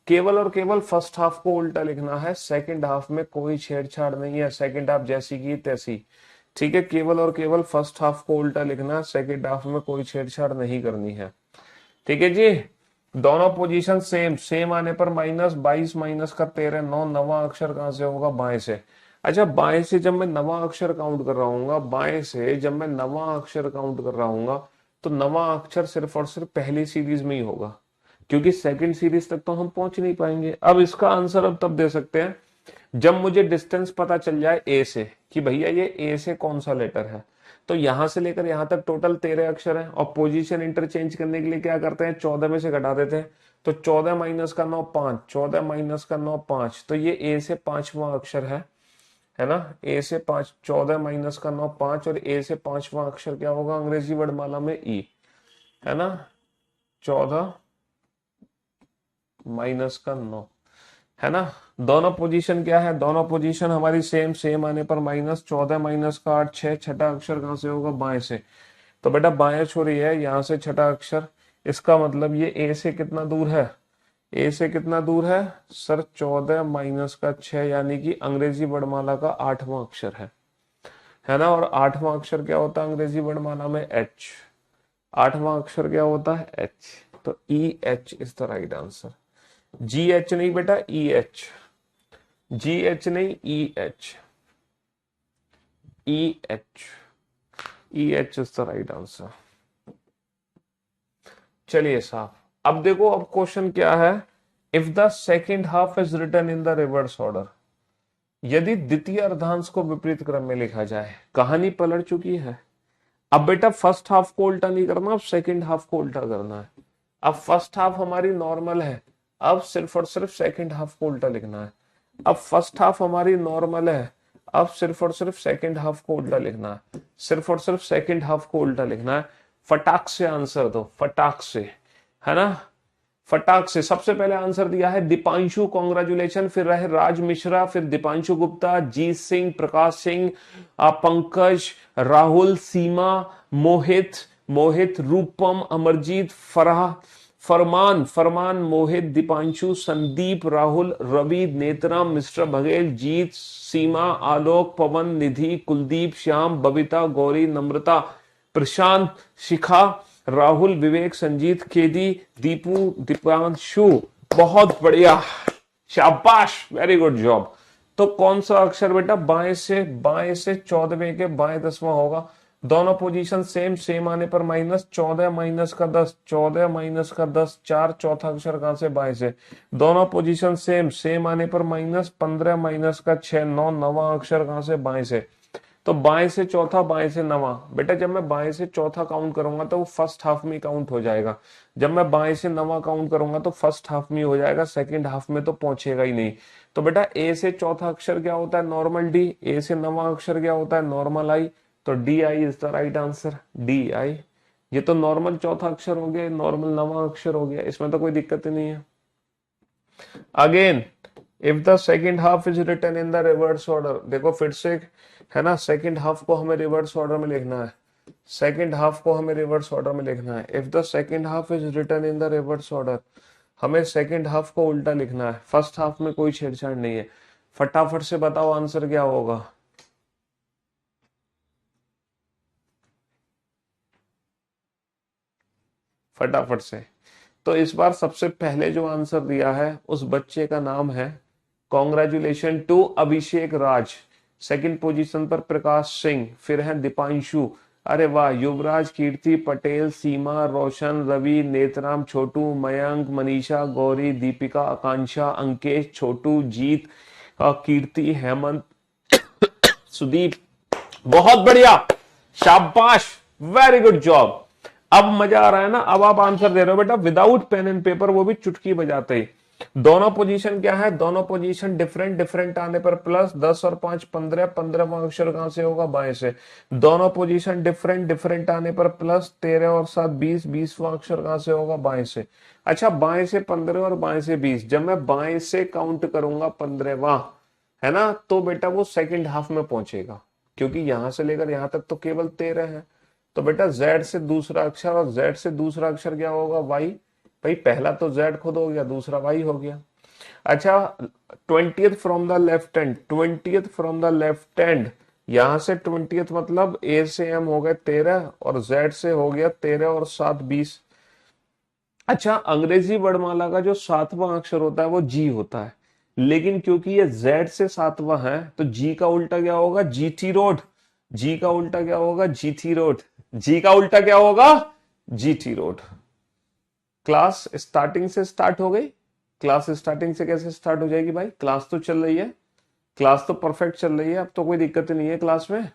केवल और केवल फर्स्ट हाफ को उल्टा लिखना है, सेकंड हाफ में कोई छेड़छाड़ नहीं है, सेकंड हाफ जैसी की तैसी। ठीक है, केवल और केवल फर्स्ट हाफ को उल्टा लिखना है, सेकंड हाफ में कोई छेड़छाड़ नहीं करनी है। ठीक है जी। दोनों पोजीशन सेम, सेम आने पर -22 माइनस का 13, 9, नवा अक्षर कहां से होगा? बाएं से। अच्छा, बाएं से जब मैं नवा अक्षर काउंट कर रहा हूँ, बाएं से जब मैं नवा अक्षर काउंट कर रहा हूँ तो नवा अक्षर सिर्फ और सिर्फ पहली सीरीज में ही होगा, क्योंकि सेकंड सीरीज तक तो हम पहुंच नहीं पाएंगे। अब इसका आंसर अब तब दे सकते हैं जब मुझे डिस्टेंस पता चल जाए ए से, कि भैया ये ए से कौन सा लेटर है। तो यहां से लेकर यहां तक टोटल 13 अक्षर हैं, और पोजीशन इंटरचेंज करने के लिए क्या करते हैं? 14 में से घटा देते हैं। तो 14 माइनस का 9 5, 14 माइनस का 9 5, तो ये ए से पांचवा अक्षर है ना? ए से 5, 14 माइनस का 9 5, और ए से पांचवा अक्षर क्या होगा अंग्रेजी वर्णमाला में? ई, है ना? 14 माइनस का 9, है ना? दोनों पोजीशन क्या है? दोनों पोजीशन हमारी सेम, सेम आने पर माइनस 14 माइनस का 8 6, छठा अक्षर कहां से होगा? बाएं से। तो बेटा बाएं छोरी है, यहां से छठा अक्षर, इसका मतलब ये ए से कितना दूर है? ए से कितना दूर है सर? 14 माइनस का 6, यानी कि अंग्रेजी वर्णमाला का 8वां अक्षर है ना? और 8वां अक्षर क्या होता है अंग्रेजी वर्णमाला में? एच। 8वां अक्षर क्या होता है? एच। तो E H is the right answer. G H नहीं बेटा, ई एच। जी एच नहीं, E H, E H, E H is the right answer. चलिए साहब, अब देखो, अब क्वेश्चन क्या है? If the second half is written in the reverse order, यदि द्वितीय अर्धांश को विपरीत क्रम में लिखा जाए। कहानी पलट चुकी है। अब बेटा फर्स्ट हाफ को उल्टा नहीं करना, अब सेकेंड हाफ को उल्टा करना है। अब फर्स्ट हाफ हमारी नॉर्मल है, अब सिर्फ और सिर्फ सेकेंड हाफ को उल्टा लिखना है। अब फर्स्ट हाफ हमारी नॉर्मल है, अब सिर्फ और सिर्फ सेकेंड हाफ को उल्टा लिखना है, सिर्फ और सिर्फ सेकेंड हाफ को उल्टा लिखना है। फटाक से आंसर दो, फटाक से, है ना? फटाक से। सबसे पहले आंसर दिया है दीपांशु, कॉन्ग्रेचुलेशन। फिर रहे राज मिश्रा, फिर दीपांशु गुप्ता, जीत सिंह, प्रकाश सिंह, पंकज, राहुल, सीमा, मोहित, मोहित, रूपम, अमरजीत, फरहा, फरमान, फरमान, मोहित, दीपांशु, संदीप, राहुल, रवि, नेतराम, मिस्टर बघेल, जीत, सीमा, आलोक, पवन, निधि, कुलदीप, श्याम, बबीता, गौरी, नम्रता, प्रशांत, शिखा, राहुल, विवेक, संजीत, केदी, दीपू, दीपांशु। बहुत बढ़िया, शाबाश, वेरी गुड जॉब। तो कौन सा अक्षर बेटा बाएं से 14वें के बाएं 10वां होगा। दोनों पोजीशन सेम, सेम आने पर माइनस, 14 माइनस का 10, 14 माइनस का 10, 4, चौथा अक्षर कहां से, बाएं से। दोनों पोजीशन सेम, सेम आने पर माइनस, 15 माइनस का 6, 9, नवा अक्षर कहां से, बाएं से। तो बाएं से चौथा, बाएं से नवा। बेटा जब मैं बाएं से चौथा काउंट करूंगा तो वो फर्स्ट हाफ में काउंट हो जाएगा। जब मैं बाएं से नवा काउंट करूंगा तो फर्स्ट हाफ में हो जाएगा, सेकंड हाफ में तो पहुंचेगा ही नहीं। तो बेटा ए से चौथा अक्षर क्या होता है, नॉर्मल डी। ए से नवा अक्षर क्या होता है, नॉर्मल आई। तो D I is the right answer, D I. ये तो नॉर्मल चौथा अक्षर हो गया, नॉर्मल नवा अक्षर हो गया, इसमें तो कोई दिक्कत ही नहीं है। Again if the second half is written in the reverse order, देखो फिर से है ना, सेकेंड हाफ को हमें रिवर्स ऑर्डर में लिखना है। सेकेंड हाफ को हमें रिवर्स ऑर्डर में लिखना है। If the second half is written in the reverse order, हमें सेकेंड हाफ को उल्टा लिखना है। फर्स्ट हाफ में कोई छेड़छाड़ नहीं है। फटाफट से बताओ आंसर क्या होगा। फटाफट से। तो इस बार सबसे पहले जो आंसर दिया है उस बच्चे का नाम है, congratulation to Abhishek Raj. Second position पर प्रकाश सिंह, फिर है दीपांशु, अरे वाह, युवराज, कीर्ति पटेल, सीमा, रोशन, रवि, नेतराम, छोटू, मयंक, मनीषा, गौरी, दीपिका, आकांक्षा, अंकेश, छोटू, जीत, कीर्ति, हेमंत, सुदीप। बहुत बढ़िया, शाबाश, वेरी गुड जॉब। अब मजा आ रहा है ना, अब आप आंसर दे रहे हो बेटा विदाउट पेन एंड पेपर, वो भी चुटकी बजाते ही। दोनों पोजीशन क्या है, दोनों पोजीशन डिफरेंट, डिफरेंट आने पर प्लस, 10 और 5 15, 15वां अक्षर कहां से होगा, बाएं से। दोनों पोजीशन डिफरेंट, डिफरेंट आने पर प्लस, 13 और 7 20, 20वां अक्षर कहां से होगा, बाएं से। अच्छा, बाएं से 15 और बाएं से 20, जब मैं बाएं से काउंट करूंगा 15वां, है ना, तो बेटा वो सेकंड हाफ में पहुंचेगा, क्योंकि यहां से लेकर यहां तक तो केवल 13 है। तो बेटा Z से दूसरा अक्षर, और Z से दूसरा अक्षर क्या होगा, Y। भाई पहला तो Z खुद हो गया, दूसरा Y हो गया। अच्छा, 20th from the left hand, 20th from the left hand, यहां से 20th मतलब A से M हो गए 13, और Z से हो गया 13 और 7 20। अच्छा, अंग्रेजी वर्णमाला का जो 7वां अक्षर होता है वो G होता है, लेकिन क्योंकि ये Z से 7वां है तो G का उल्टा क्या होगा, GT रोड। G का उल्टा क्या होगा, GT रोड। G का उल्टा क्या होगा, GT रोड। क्लास स्टार्टिंग से स्टार्ट हो गई। क्लास स्टार्टिंग से कैसे स्टार्ट हो जाएगी भाई, क्लास तो चल रही है, क्लास तो परफेक्ट चल रही है, अब तो कोई दिक्कत नहीं है क्लास में।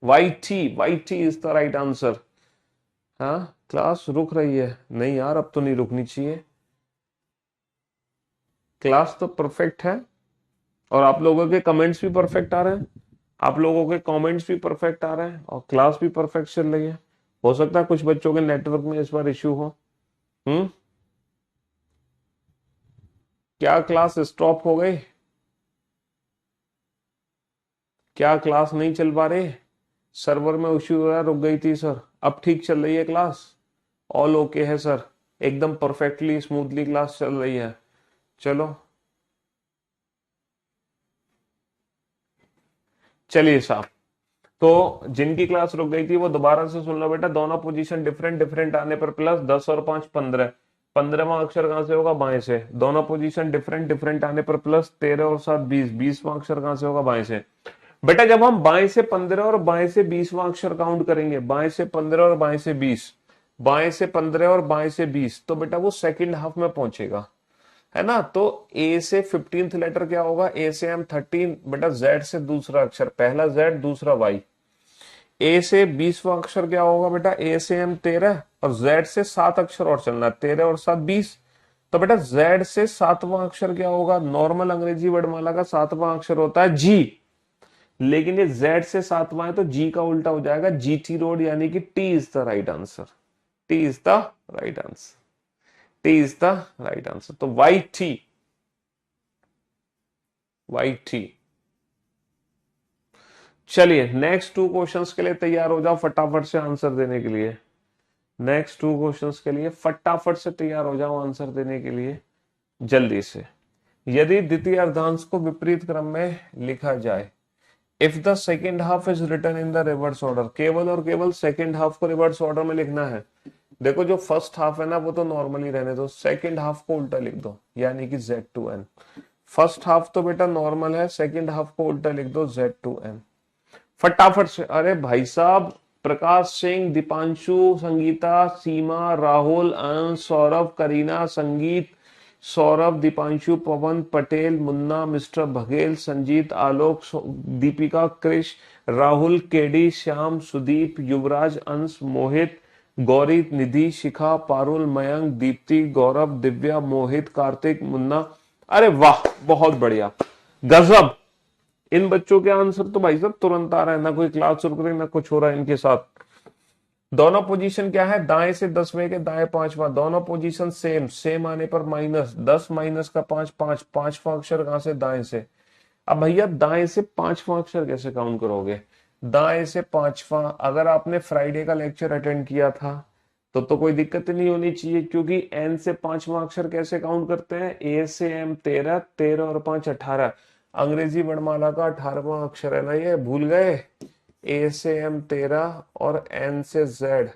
YT is the right answer. हाँ, क्लास रुक रही है, नहीं यार अब तो नहीं रुकनी चाहिए, क्लास तो परफेक्ट है। और आप लोगों के कमेंट्स भी परफेक्ट आ रहे हैं, आप लोगों के कमेंट्स भी परफेक्ट आ रहे हैं, और क्लास भी परफेक्ट चल रही है। हो सकता है कुछ बच्चों के नेटवर्क में इस बार इश्यू हो। हम्म, क्या क्लास स्टॉप हो गई, क्या क्लास नहीं चल पा रही, सर्वर में इश्यू हो रहा, रुक गई थी सर, अब ठीक चल रही है क्लास, ऑल ओके है सर, एकदम परफेक्टली स्मूथली क्लास चल रही है। चलो चलिए साहब, तो जिनकी क्लास रुक गई थी वो दोबारा से सुन लो बेटा। दोनों पोजीशन डिफरेंट, डिफरेंट आने पर प्लस, 10 और 5 15, 15वां अक्षर कहां से होगा, बाएं से। दोनों पोजीशन डिफरेंट, डिफरेंट आने पर प्लस, 13 और 7 20, 20वां अक्षर कहां से होगा, बाएं से। बेटा जब हम बाएं से 15 और बाएं से 20वां अक्षर काउंट करेंगे, बाएं से 15 और बाएं से 20, बाएं से 15 और बाएं से 20, तो बेटा वो सेकंड हाफ में पहुंचेगा, है ना। तो ए से 15th लेटर क्या होगा, ए से M 13, बेटा Z से दूसरा अक्षर, पहला Z दूसरा Y। ए से 20वां अक्षर क्या होगा बेटा, ए से M 13, और Z से 7 अक्षर और चलना, 13 और 7 20। तो बेटा Z से 7वां अक्षर क्या होगा, नॉर्मल अंग्रेजी वर्णमाला का 7वां अक्षर होता है G, लेकिन ये Z से 7वां है तो G का उल्टा हो जाएगा, GT रोड, यानी कि T is the right answer. T is the right answer, T is the right answer. तो YT। चलिए नेक्स्ट 2 क्वेश्चंस के लिए तैयार हो जाओ, फटाफट से आंसर देने के लिए। नेक्स्ट 2 क्वेश्चंस के लिए फटाफट से तैयार हो जाओ आंसर देने के लिए, जल्दी से। यदि द्वितीय अर्धांश को विपरीत क्रम में लिखा जाए, if the second half is written in the reverse order, केवल और केवल सेकेंड हाफ को रिवर्स ऑर्डर में लिखना है। देखो जो फर्स्ट हाफ है ना वो तो नॉर्मली रहने दो, सेकेंड हाफ को उल्टा लिख दो, यानी कि Z to N। First half तो बेटा नॉर्मल है, सेकंड हाफ को उल्टा लिख दो Z2M। फटाफट से, अरे भाई साहब, प्रकाश सिंह, दीपांशु, संगीता, सीमा, राहुल, अनंत, सौरभ, करीना, संगीत, सौरभ, दीपांशु, पवन, पटेल, मुन्ना, मिस्टर बघेल, संजीत, आलोक, दीपिका, क्रिश, राहुल, केडी, श्याम, सुदीप, युवराज, अंश, मोहित, गौरी, निधि, शिखा, पारुल, मयंक, दीप्ति, गौरव, दिव्या, मोहित, कार्तिक, मुन्ना। अरे वाह, बहुत बढ़िया, गजब। इन बच्चों के आंसर तो भाई साहब तुरंत आ रहा है, ना कोई क्लास रुक रही ना कुछ हो रहा है इनके साथ। दोनों पोजीशन क्या है, दाएं से 10वें के दाएं पांचवा, दोनों पोजीशन सेम, सेम आने पर माइनस 10 माइनस का 5 5, पांचवा अक्षर कहां से, दाएं से। अब भैया दाएं से पांचवा अक्षर कैसे काउंट करोगे, दाएं से पांचवा, अगर आपने फ्राइडे का लेक्चर अटेंड किया था तो कोई दिक्कत नहीं होनी चाहिए, क्योंकि एन से पांचवा अक्षर कैसे काउंट करते हैं, ए से एम 13, 13 और 5 18, अंग्रेजी वर्णमाला का 18वां अक्षर है ना ये, भूल गए, ए से एम 13 और एन से जेड,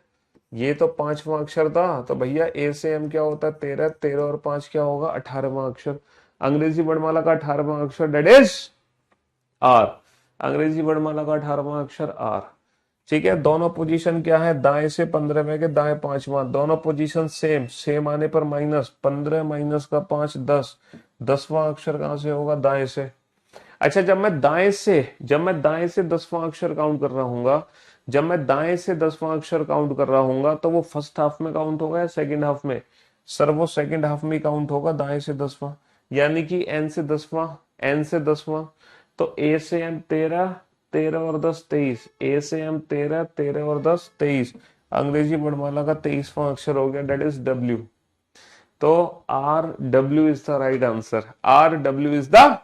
ये तो पांचवा अक्षर था, तो भैया ए से एम क्या होता है 13, 13 और 5 क्या होगा 18वां अक्षर, अंग्रेजी वर्णमाला का 18वां अक्षर डेट इज आर, अंग्रेजी वर्णमाला का 18वां अक्षर आर। ठीक है, दोनों पोजीशन क्या है, दाएं से 15वें के दाएं पांचवा, दोनों पोजीशन सेम, सेम आने पर माइनस 15 माइनस का 5 10, 10वां अक्षर कहां से होगा, दाएं से। अच्छा, जब मैं दाएं से 10वां अक्षर काउंट कर रहा हूँ, जब मैं दाएं से 10वां अक्षर काउंट कर रहा हूँ, तो वो फर्स्ट हाफ में काउंट होगा या सेकंड हाफ में, सर वो सेकंड हाफ में काउंट होगा, दाएं से 10वां, यानी कि एन से 10वां, एन से 10वां, तो ए से एम 13, 13 और 10 23, ए से एम 13, 13 और 10 23, अंग्रेजी वर्णमाला का 23वां अक्षर हो गया, डेट इज डब्ल्यू। तो R W is the right answer, R W is the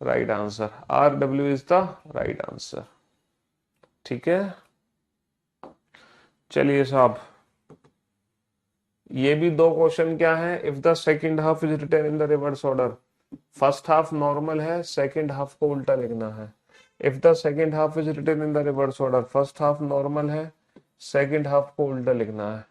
right answer, R W is the right answer. ठीक है, चलिए साहब, ये भी दो क्वेश्चन क्या है, if the second half is written in the reverse order, first half normal है, सेकंड हाफ को उल्टा लिखना है। If the second half is written in the reverse order, first half normal है, सेकंड हाफ को उल्टा लिखना है।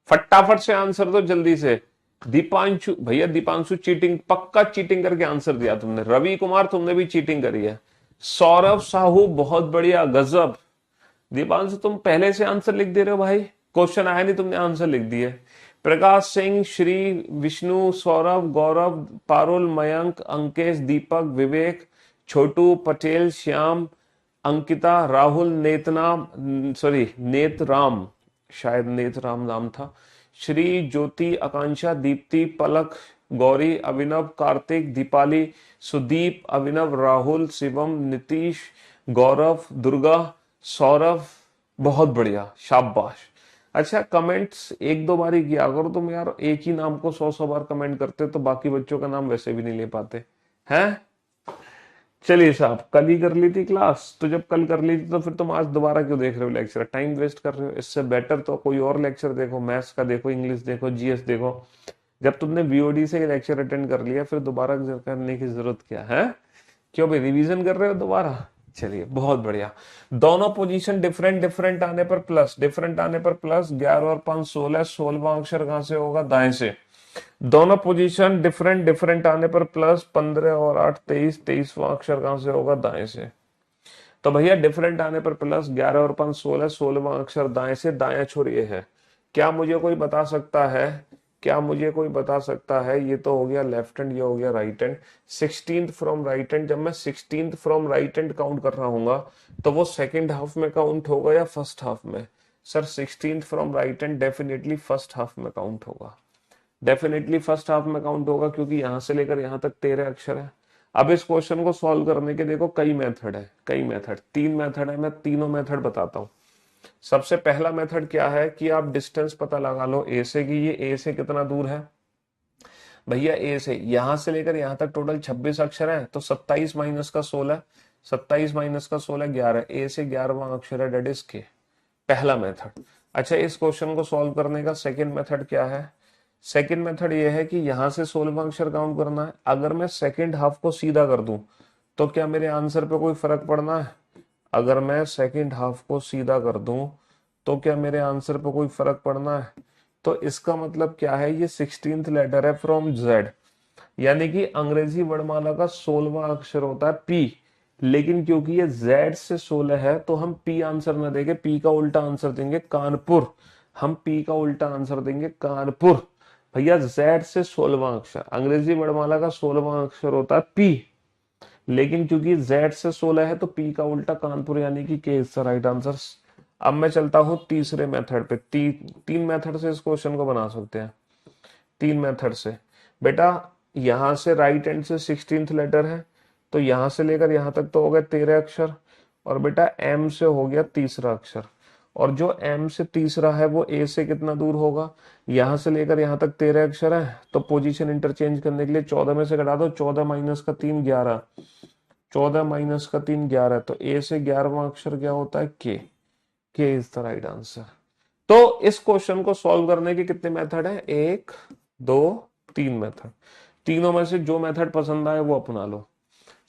फटाफट से आंसर दो जल्दी से। दीपांशु भैया, दीपांशु चीटिंग, पक्का चीटिंग करके आंसर दिया तुमने। रवि कुमार, तुमने भी चीटिंग करी है। सौरभ साहू, बहुत बढ़िया, गजब। दीपांशु, तुम पहले से आंसर लिख दे रहे हो भाई, क्वेश्चन आया नहीं तुमने आंसर लिख दिए। प्रकाश सिंह, श्री, विष्णु, सौरभ, गौरव, पारुल, मयंक, अंकेश, दीपक, विवेक, छोटू, पटेल, श्याम, अंकिता, राहुल, नेतनाम, सॉरी नेतराम, शायद नेतराम नाम था, श्री, ज्योति, आकांक्षा, दीप्ति, पलक, गौरी, अभिनव, कार्तिक, दीपाली, सुदीप, अभिनव, राहुल, शिवम, नीतीश, गौरव, दुर्गा, सौरभ, बहुत बढ़िया, शाबाश। अच्छा, कमेंट्स एक दो बार ही किया करो तुम यार, एक ही नाम को 100 बार कमेंट करते तो बाकी बच्चों का नाम वैसे भी नहीं ले पाते हैं। चलिए साहब, कल ही कर ली थी क्लास, तो जब कल कर ली थी तो फिर तुम आज दोबारा क्यों देख रहे हो लेक्चर, टाइम वेस्ट कर रहे हो। इससे बेटर तो कोई और लेक्चर देखो, मैथ्स का देखो, इंग्लिश देखो, जीएस देखो। जब तुमने बीओडी से लेक्चर अटेंड कर लिया, फिर दोबारा करने की जरूरत क्या है, क्यों भाई रिवीजन कर रहे हो दोबारा। चलिए, बहुत बढ़िया। दोनों पोजीशन डिफरेंट डिफरेंट आने पर प्लस, डिफरेंट आने पर प्लस, 11 और 5 16, 16वां अक्षर कहां से होगा, दाएं से। दोनों पोजीशन डिफरेंट डिफरेंट आने पर प्लस, 15 और 8 23, 23वां अक्षर कहां से होगा, दाएं से। तो भैया डिफरेंट आने पर प्लस, 11 और 5 16, 16वां अक्षर दाएं से, दाया छोर ये है। क्या मुझे कोई बता सकता है, क्या मुझे कोई बता सकता है, ये तो हो गया लेफ्ट हैंड, ये हो गया right hand, 16th from right hand, जब मैं 16th from right hand count कर रहा हूँ तो वो सेकंड हाफ में काउंट होगा या फर्स्ट हाफ में। Sir 16th from right hand definitely first half में काउंट होगा, डेफिनेटली फर्स्ट हाफ में काउंट होगा, क्योंकि यहां से लेकर यहां तक 13 अक्षर है। अब इस क्वेश्चन को सॉल्व करने के देखो कई मेथड है, कई मेथड, 3 मेथड है, मैं तीनों मेथड बताता हूँ। सबसे पहला मेथड क्या है कि आप डिस्टेंस पता लगा लो ए से, कि ये ए से कितना दूर है। भैया ए से यहां से लेकर यहां तक टोटल 26 अक्षर है, तो 27 माइनस का 16, 27 माइनस का 16 11, ए से 11वां अक्षर है, डेट इज के, पहला मेथड। अच्छा, इस क्वेश्चन को सॉल्व करने का सेकंड मेथड क्या है, सेकंड मेथड ये है कि यहां से 16वां अक्षर काउंट करना है। अगर मैं सेकंड हाफ को सीधा कर दूं तो क्या मेरे आंसर पे कोई फर्क पड़ना है, अगर मैं सेकंड हाफ को सीधा कर दूं तो क्या मेरे आंसर पे कोई फर्क पड़ना है? तो इसका मतलब क्या है, ये 16th लेटर है फ्रॉम जेड, यानी कि अंग्रेजी वर्णमाला का 16वां अक्षर होता है पी, लेकिन क्योंकि ये जेड से 16 है तो हम पी आंसर न देंगे, पी का उल्टा आंसर देंगे कानपुर। हम पी का उल्टा आंसर देंगे कानपुर। भैया जेड से 16वां अक्षर, अंग्रेजी वर्णमाला का 16वां अक्षर होता है पी, लेकिन क्योंकि जेड से 16 है तो पी का उल्टा कानपुर, यानी कि के इज द राइट आंसर। अब मैं चलता हूं तीसरे मेथड पे। तीन मेथड से इस क्वेश्चन को बना सकते हैं, तीन मेथड से। बेटा यहां से राइट हैंड से 16th लेटर है, तो यहां से लेकर यहां तक तो हो गए 13 अक्षर, और बेटा एम से हो गया तीसरा अक्षर, और जो एम से तीसरा है वो ए से कितना दूर होगा, यहां से लेकर यहां तक 13 अक्षर है, तो पोजीशन इंटरचेंज करने के लिए 14 में से घटा दो, 14 माइनस का 3 11, 14 माइनस का 3 11, तो ए से 11वां अक्षर क्या होता है के इज द राइट आंसर। तो इस क्वेश्चन को सॉल्व करने के कितने मेथड है, एक दो तीन मेथड, तीनों में से जो मेथड पसंद आए वो अपना लो।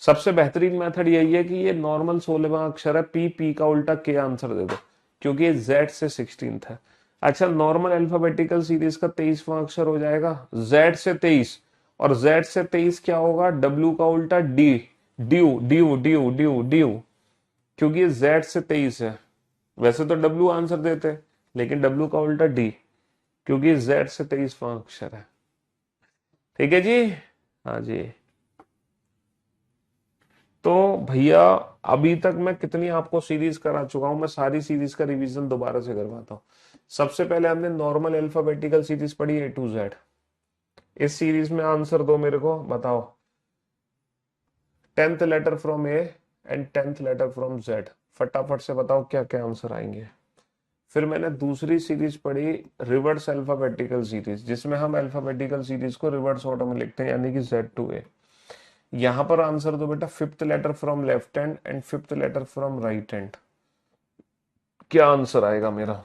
सबसे बेहतरीन मेथड यही है कि ये नॉर्मल 16वां अक्षर है पी, पी का उल्टा के आंसर दे दो, क्योंकि ये जेड से 16th है। अच्छा, नॉर्मल अल्फाबेटिकल सीरीज का 23वां अक्षर हो जाएगा जेड से 23, और जेड से 23 क्या होगा, डब्ल्यू का उल्टा D, due due due due due, क्योंकि ये जेड से 23 है। वैसे तो डब्ल्यू आंसर देते, लेकिन डब्ल्यू का उल्टा डी, क्योंकि जेड से 23वां अक्षर है। ठीक है जी, हाँ जी। तो भैया अभी तक मैं कितनी आपको सीरीज करा चुका हूं, मैं सारी सीरीज का रिवीजन दोबारा से करवाता हूं। सबसे पहले हमने नॉर्मल अल्फाबेटिकल सीरीज पढ़ी ए टू जेड। इस सीरीज में आंसर दो मेरे को, बताओ 10th letter from A and 10th letter from Z, फटाफट से बताओ क्या क्या आंसर आएंगे। फिर मैंने दूसरी सीरीज पढ़ी रिवर्स अल्फाबेटिकल सीरीज, जिसमें हम अल्फाबेटिकल सीरीज को रिवर्स ऑर्डर में लिखते हैं, यानी कि जेड टू ए। यहां पर आंसर दो बेटा 5th letter from left hand and 5th letter from right hand, क्या आंसर आएगा मेरा।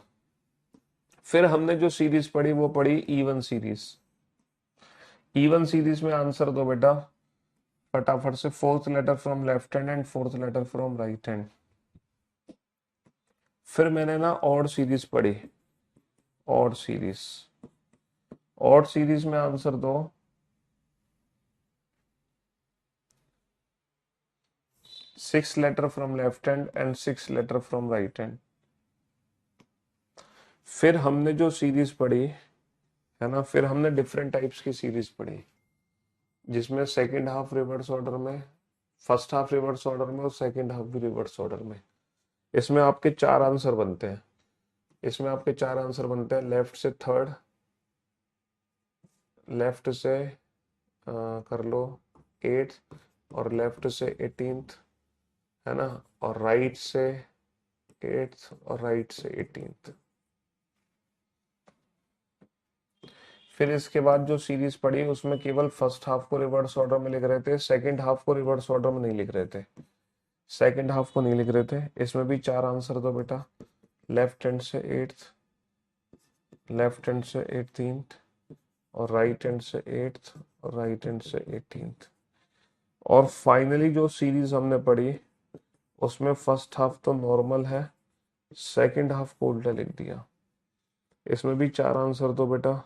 फिर हमने जो सीरीज पढ़ी वो पढ़ी इवन सीरीज। इवन सीरीज में आंसर दो बेटा फटाफट से 4th letter from left hand and 4th letter from right hand. फिर मैंने ना ऑड सीरीज पढ़ी, ऑड सीरीज, ऑड सीरीज में आंसर दो 6 letter from left hand and 6 letter from right hand. फिर हमने जो सीरीज पढ़ी है ना, फिर हमने डिफरेंट टाइप्स की सीरीज पढ़ी, जिसमें सेकंड हाफ रिवर्स ऑर्डर में, फर्स्ट हाफ रिवर्स ऑर्डर में और सेकंड हाफ भी रिवर्स ऑर्डर में। इसमें आपके चार आंसर बनते हैं, इसमें आपके चार आंसर बनते हैं, लेफ्ट से थर्ड, लेफ्ट से कर लो 8th, और लेफ्ट से 18th, है ना, और राइट से 8th और राइट से 18th। फिर इसके बाद जो सीरीज पढ़ी उसमें केवल फर्स्ट हाफ को रिवर्स ऑर्डर में लिख रहे थे, सेकंड हाफ को रिवर्स ऑर्डर में नहीं लिख रहे थे, सेकंड हाफ को नहीं लिख रहे थे। इसमें भी चार आंसर दो बेटा, लेफ्ट हैंड से 8th, लेफ्ट हैंड से 18th, और राइट हैंड से 8th, और राइट हैंड से 18th। और फाइनली जो सीरीज हमने पढ़ी उसमें फर्स्ट हाफ तो नॉर्मल है, सेकंड हाफ को उल्टा लिख दिया। इसमें भी चार आंसर दो बेटा,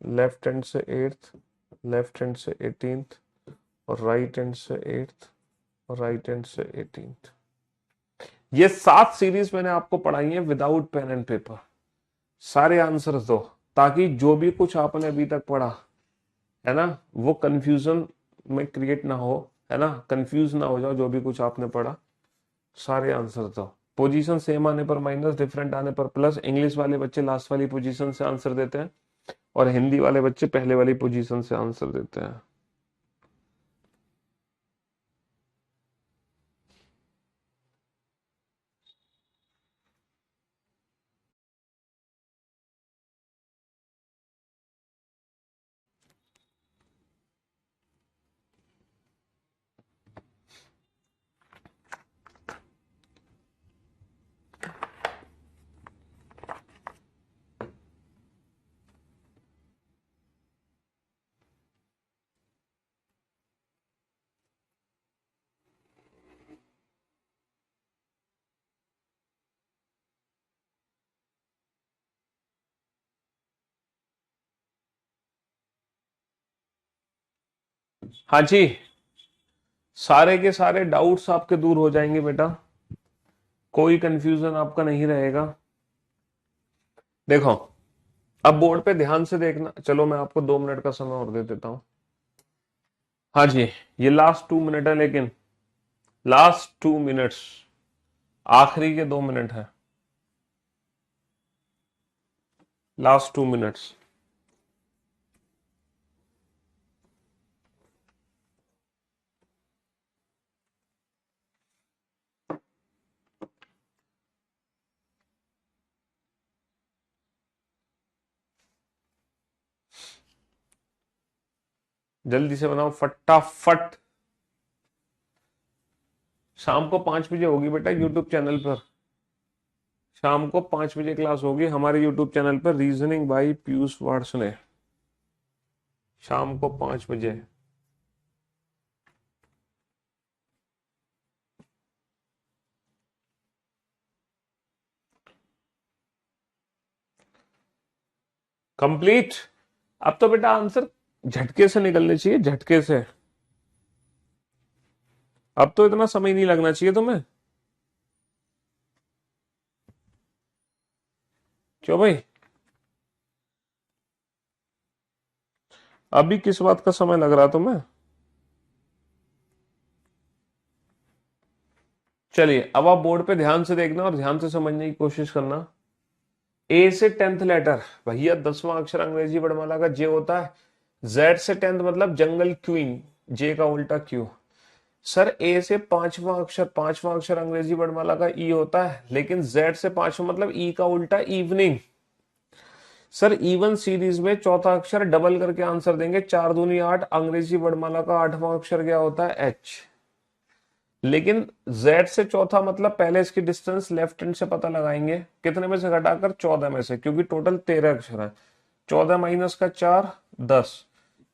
लेफ्ट हैंड से 8th, लेफ्ट हैंड से 18th, और राइट हैंड से 8th, और राइट हैंड से 18th। ये 7 सीरीज मैंने आपको पढ़ाई है विदाउट पेन एंड पेपर। सारे आंसर्स दो, ताकि जो भी कुछ आपने अभी तक पढ़ा है ना वो कंफ्यूजन में क्रिएट ना हो, है ना, कंफ्यूज ना हो जाओ। जो भी कुछ आपने पढ़ा सारे आंसर दो। पोजीशन सेम आने पर माइनस, डिफरेंट आने पर प्लस। इंग्लिश वाले बच्चे लास्ट वाली पोजीशन से आंसर देते हैं, और हिंदी वाले बच्चे पहले वाली पोजीशन से आंसर देते हैं। हाँ जी, सारे के सारे डाउट्स आपके दूर हो जाएंगे बेटा, कोई कंफ्यूजन आपका नहीं रहेगा। देखो, अब बोर्ड पे ध्यान से देखना। चलो मैं आपको 2 मिनट का समय और दे देता हूं। हाँ जी, ये लास्ट 2 मिनट है, लेकिन लास्ट 2 मिनट्स, आखिरी के 2 मिनट है, लास्ट 2 मिनट्स। जल्दी से बनाओ फटाफट। शाम को 5 बजे होगी बेटा यूट्यूब चैनल पर, शाम को 5 बजे क्लास होगी हमारे यूट्यूब चैनल पर, रीजनिंग बाई पीयूष वार्ष्णेय, शाम को 5 बजे। कंप्लीट। अब तो बेटा आंसर झटके से निकलने चाहिए, झटके से। अब तो इतना समय नहीं लगना चाहिए तुम्हें। क्यों भाई, अभी किस बात का समय लग रहा तुम्हें? चलिए, अब आप बोर्ड पे ध्यान से देखना और ध्यान से समझने की कोशिश करना। ए से 10th लेटर, भैया 10वां अक्षर अंग्रेजी वर्णमाला का जे होता है। जेड से 10th मतलब जंगल क्वीन, जे का उल्टा क्यू। सर ए से पांचवां अक्षर अंग्रेजी वर्णमाला का ई होता है, लेकिन जेड से पांचवा मतलब ई का उल्टा इवनिंग। सर इवन सीरीज में चौथा अक्षर डबल करके आंसर देंगे, 4 दूनी 8, अंग्रेजी वर्णमाला का 8वां अक्षर क्या होता है, एच। लेकिन Z से चौथा मतलब पहले इसकी डिस्टेंस लेफ्ट हैंड से पता लगाएंगे, कितने में से घटाकर, 14 में से, क्योंकि टोटल 13 अक्षर है। 14 माइनस का 4, 10।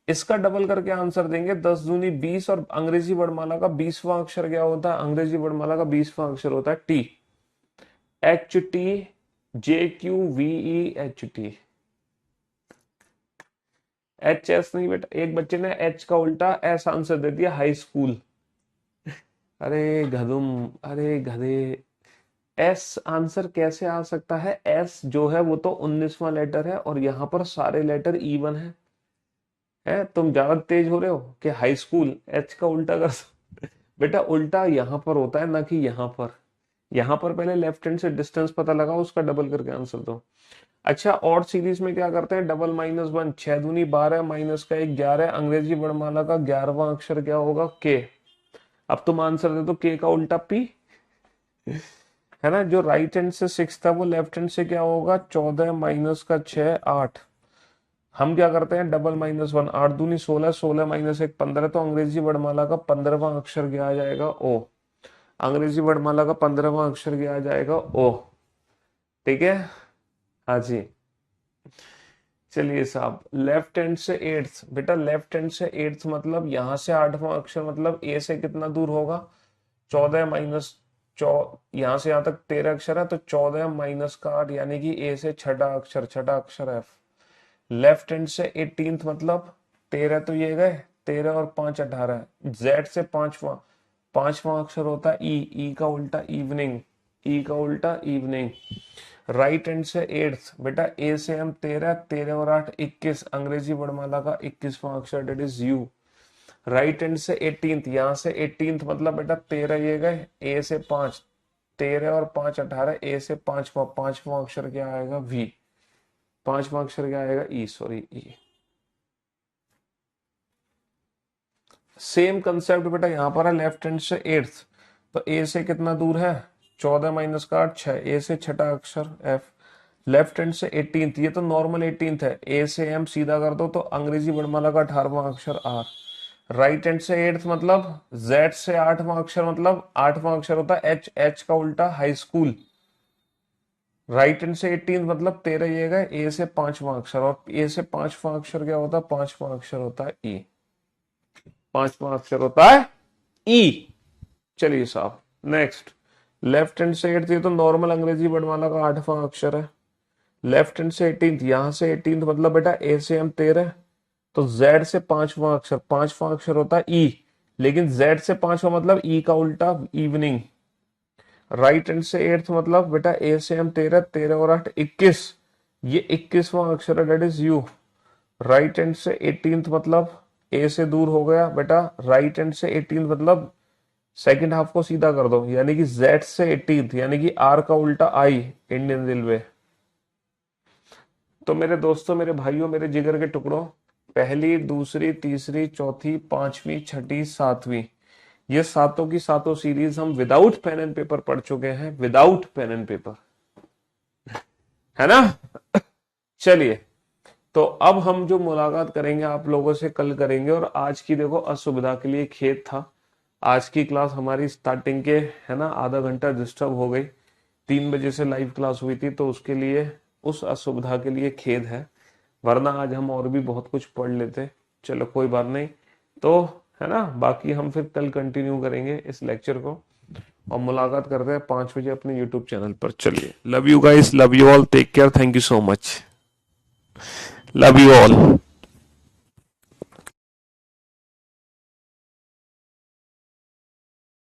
इसका डबल करके आंसर देंगे, 10 दूनी 20, और अंग्रेजी वर्णमाला का 20वां अक्षर क्या होता है, अंग्रेजी वर्णमाला का 20वां अक्षर होता है टी। HTJQVEHT। HS नहीं बेटा, एक बच्चे ने H का उल्टा S आंसर दे दिया, हाई स्कूल। अरे गधुम, अरे गधे, एस आंसर कैसे आ सकता है? एस जो है वो तो 19वां लेटर है, और यहां पर सारे लेटर इवन है। तुम ज्यादा तेज हो रहे हो कि हाई स्कूल एच का उल्टा कर बेटा उल्टा यहां पर होता है, ना कि यहां पर। यहां पर पहले लेफ्ट हैंड से डिस्टेंस पता लगाओ, उसका डबल करके आंसर दो। अच्छा, और सीरीज में क्या करते हैं, डबल माइनस वन, 6 दूनी 12, माइनस का 1, 11, अंग्रेजी वर्णमाला का 11वां अक्षर क्या होगा, के। अब तुम आंसर दे दो, के का उल्टा पी, है ना। जो राइट हैंड से 6 था वो लेफ्ट हैंड से क्या होगा, 14 माइनस का 6, 8। हम क्या करते हैं, डबल माइनस वन, 8 दूनी 16, 16 माइनस 1, 15। तो अंग्रेजी वर्णमाला का 15वां अक्षर क्या आ जाएगा, ओ। अंग्रेजी वर्णमाला का 15वां अक्षर क्या आ जाएगा, ओ। ठीक है, हाँ जी। चलिए साहब, लेफ्ट हैंड से एट्थ, बेटा लेफ्ट हैंड से एट्थ मतलब यहां से 8वां अक्षर, मतलब ए से कितना दूर होगा, 14 माइनस चौ, यहां से यहां तक 13 अक्षर है, तो 14 माइनस का 8, यानी कि ए से छठा अक्षर एफ। लेफ्ट हैंड से 18th मतलब 13 तो ये गए, 13 और 5 18। जेड से पांचवा, पांचवा अक्षर होता है ई, ई का उल्टा इवनिंग, ई का उल्टा इवनिंग। राइट हैंड से एट्थ, बेटा ए से हम 13, 13 और 8 21, अंग्रेजी वर्णमाला का 21वां अक्षर that is U. Right hand से 18th, यहां से 18th मतलब बेटा 13 ये गए, ए से 5, 13 और 5 18, ए से पांचवा, पांचवा अक्षर क्या आएगा, वी। पांचवा अक्षर क्या आएगा, ई, सॉरी ई। सेम कंसेप्ट बेटा यहाँ पर है, लेफ्ट हैंड से एट्थ, तो ए से कितना दूर है, 14 माइनस का 8, 6, ए से छठा अक्षर एफ। लेफ्ट हैंड से 18th, ये तो नॉर्मल 18th है, ए से एम सीधा कर दो तो अंग्रेजी वर्णमाला का 18वां अक्षर आर। राइट हैंड से एट्थ मतलब जेड से 8वां अक्षर, मतलब 8वां अक्षर होता है एच, एच का उल्टा हाई स्कूल। राइट हैंड से 18 मतलब 13 ये गए, ए से पांचवां अक्षर, और ए से पांचवां अक्षर क्या होता है, पांचवां अक्षर होता है ई। पांचवा अक्षर होता है ई। चलिए साहब, नेक्स्ट। लेफ्ट हैंड से 8th, ये तो नॉर्मल अंग्रेजी वर्णमाला का 8वां अक्षर है। लेफ्ट हैंड से 18th, यहां से 18th मतलब बेटा ए से हम 13, तो Z से पांचवा अक्षर होता है ई, लेकिन Z से पांचवा मतलब ई का उल्टा इवनिंग। राइट हैंड से एट्थ मतलब बेटा ए से एम 13, 13 और 8 21, ये 21वां अक्षर है, that is U. Right hand से 18th मतलब ए से दूर हो गया बेटा, राइट हैंड से 18th मतलब सेकंड हाफ को सीधा कर दो, यानी कि Z से 18th यानी कि आर का उल्टा आई, इंडियन रेलवे। तो मेरे दोस्तों, मेरे भाइयों, मेरे जिगर के टुकड़ों, पहली, दूसरी, तीसरी, चौथी, पांचवी, छठी, सातवीं, ये सातों की सातों सीरीज हम विदाउट पेन एंड पेपर पढ़ चुके हैं, विदाउट पेन एंड पेपर, है ना। चलिए, तो अब हम जो मुलाकात करेंगे आप लोगों से कल करेंगे। और आज की देखो असुविधा के लिए खेद था, आज की क्लास हमारी स्टार्टिंग के है ना आधा घंटा डिस्टर्ब हो गई, 3 बजे से लाइव क्लास हुई थी, तो उसके लिए, उस असुविधा के लिए खेद है, वरना आज हम और भी बहुत कुछ पढ़ लेते। चलो कोई बात नहीं, तो है ना, बाकी हम फिर कल कंटिन्यू करेंगे इस लेक्चर को, और मुलाकात करते हैं 5 बजे अपने यूट्यूब चैनल पर। चलिए, love you guys, love you all, take care, thank you so much, love you all.